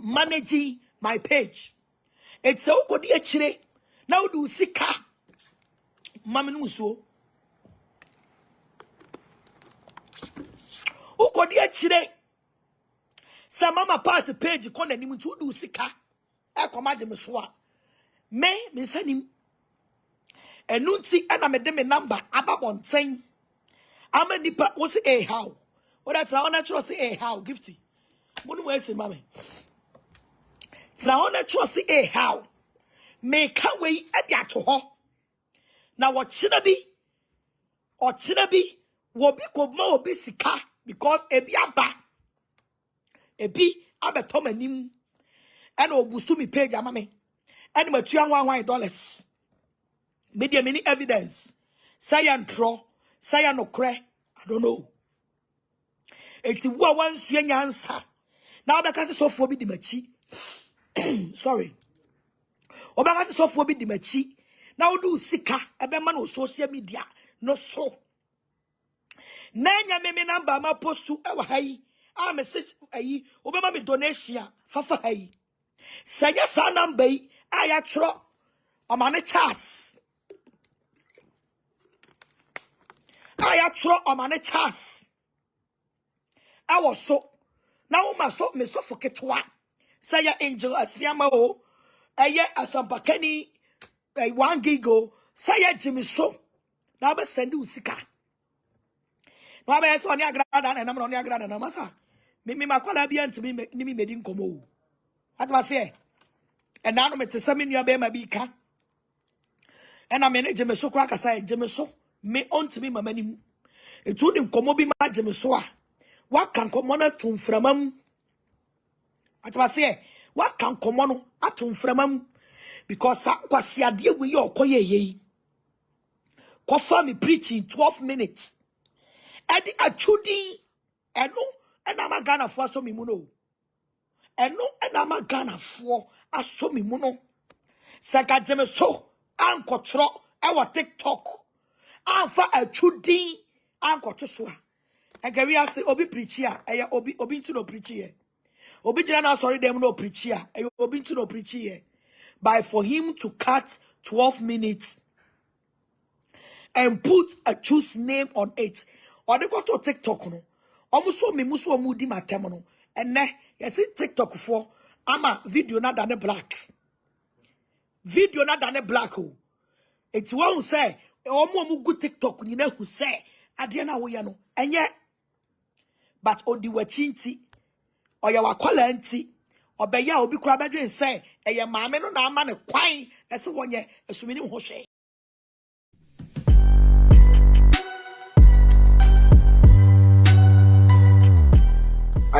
managing my page. It's a ukodi echire. Now do sika. Mami nuso. Ukodi echire. Sa mama party page kona ni mtu du sika e koma je mesoa me sanim enunti ana me de me number ababonten ama nipa wo se eh how what that na ona trust eh how gifty munu we se mama tra ona trust eh how me can we ebia to ho na wochina bi wobi kobma obi sika because ebi aba ebi abeto manim and obusu mi page ama me and matua $1 media many evidence say antro say anokre I don't know eti wo wansua nyansa na obekase sofo bi di machi sorry obekase sofo bi di machi na wodu sika ebe ma no social media no so nanya me number ma post to ewa hai a message ayi obema me donation fafa hai sanya sa number yi aya tro amane chas I was so now my so me so forgetwa say ya angel asiama o eye asampakani 1 gigo say ya Jimmy so now be send you sika no be so ni agrada na no ni agrada na masa me makola bia ntimi ni me medi nkomo atma say e na no me te sami nua be ma bi ka e na me ne Jimmy so kwa kasa Jimmy so me ontimi mama ni etu ni nkomo bi ma Jimmy so a wakan komo na tumframam atma say wakan komo no atumframam because kwasi ade we ye okoye ye kofa me preaching 12 minutes edi achudi eno ena magana fo aso mi mu no eno ena magana fo aso mi mu no saka Jeme so ankotro e wa TikTok anfa achudi ankoto so a egari ase obi preach ya eye obi ntu no preach ye obi jira na sorry dem no preach ya eye obi ntu no preach ye by for him to cut 12 minutes and put a choose name on it or they go to TikTok no almost me muso mudi matem no and ne you see TikTok for ama video na dane black oh it won't say omo good TikTok ni na hu say ade na wo ye no enye but odi wachinti oya wakwala nti obeya obi kura bedwen say eye maame no na ama ne kwan ese wonye esumini ho hwe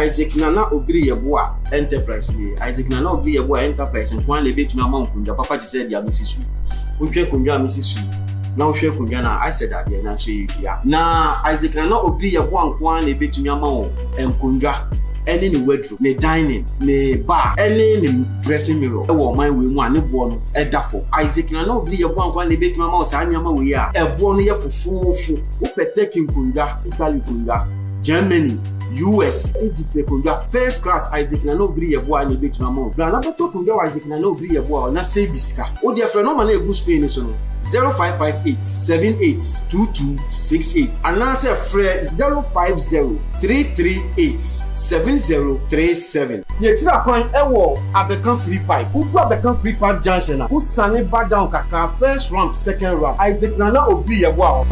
Isaac Nana Obiri Yeboa Enterprise ni Isaac Nana Obiri Yeboa Enterprise nkwan le betumi ama nkunja papa ti said ya misisu wohwe kunja misisu na wohwe kunja na I said that na so yia na Isaac Nana Obiri Yeboa nkwan le betumi ama o nkunja ene ni wardrobe ne dining ne bar ene ni dressing mirror e wo man we mu ane bo no e dafo Isaac Nana Obiri Yeboa nkwan le betumi ama o sa anyama we ya e bo no ye fufufu wo peteki nkunja Italy kunja Germany US Egypt kunja first class Isaac Nana Obiri Yeboa ni betumi ama o na beto kunja Isaac Nana Obiri Yeboa na service ka o dia frɛ no ma na egu screen ni so no 0558782268 and answer frɛ 0503387037 ye tira kwan ewo Abekan free pipe ugu Abekan free pipe junction na usane back down kakra first ramp second ramp Isaac Nana Obiri Yeboa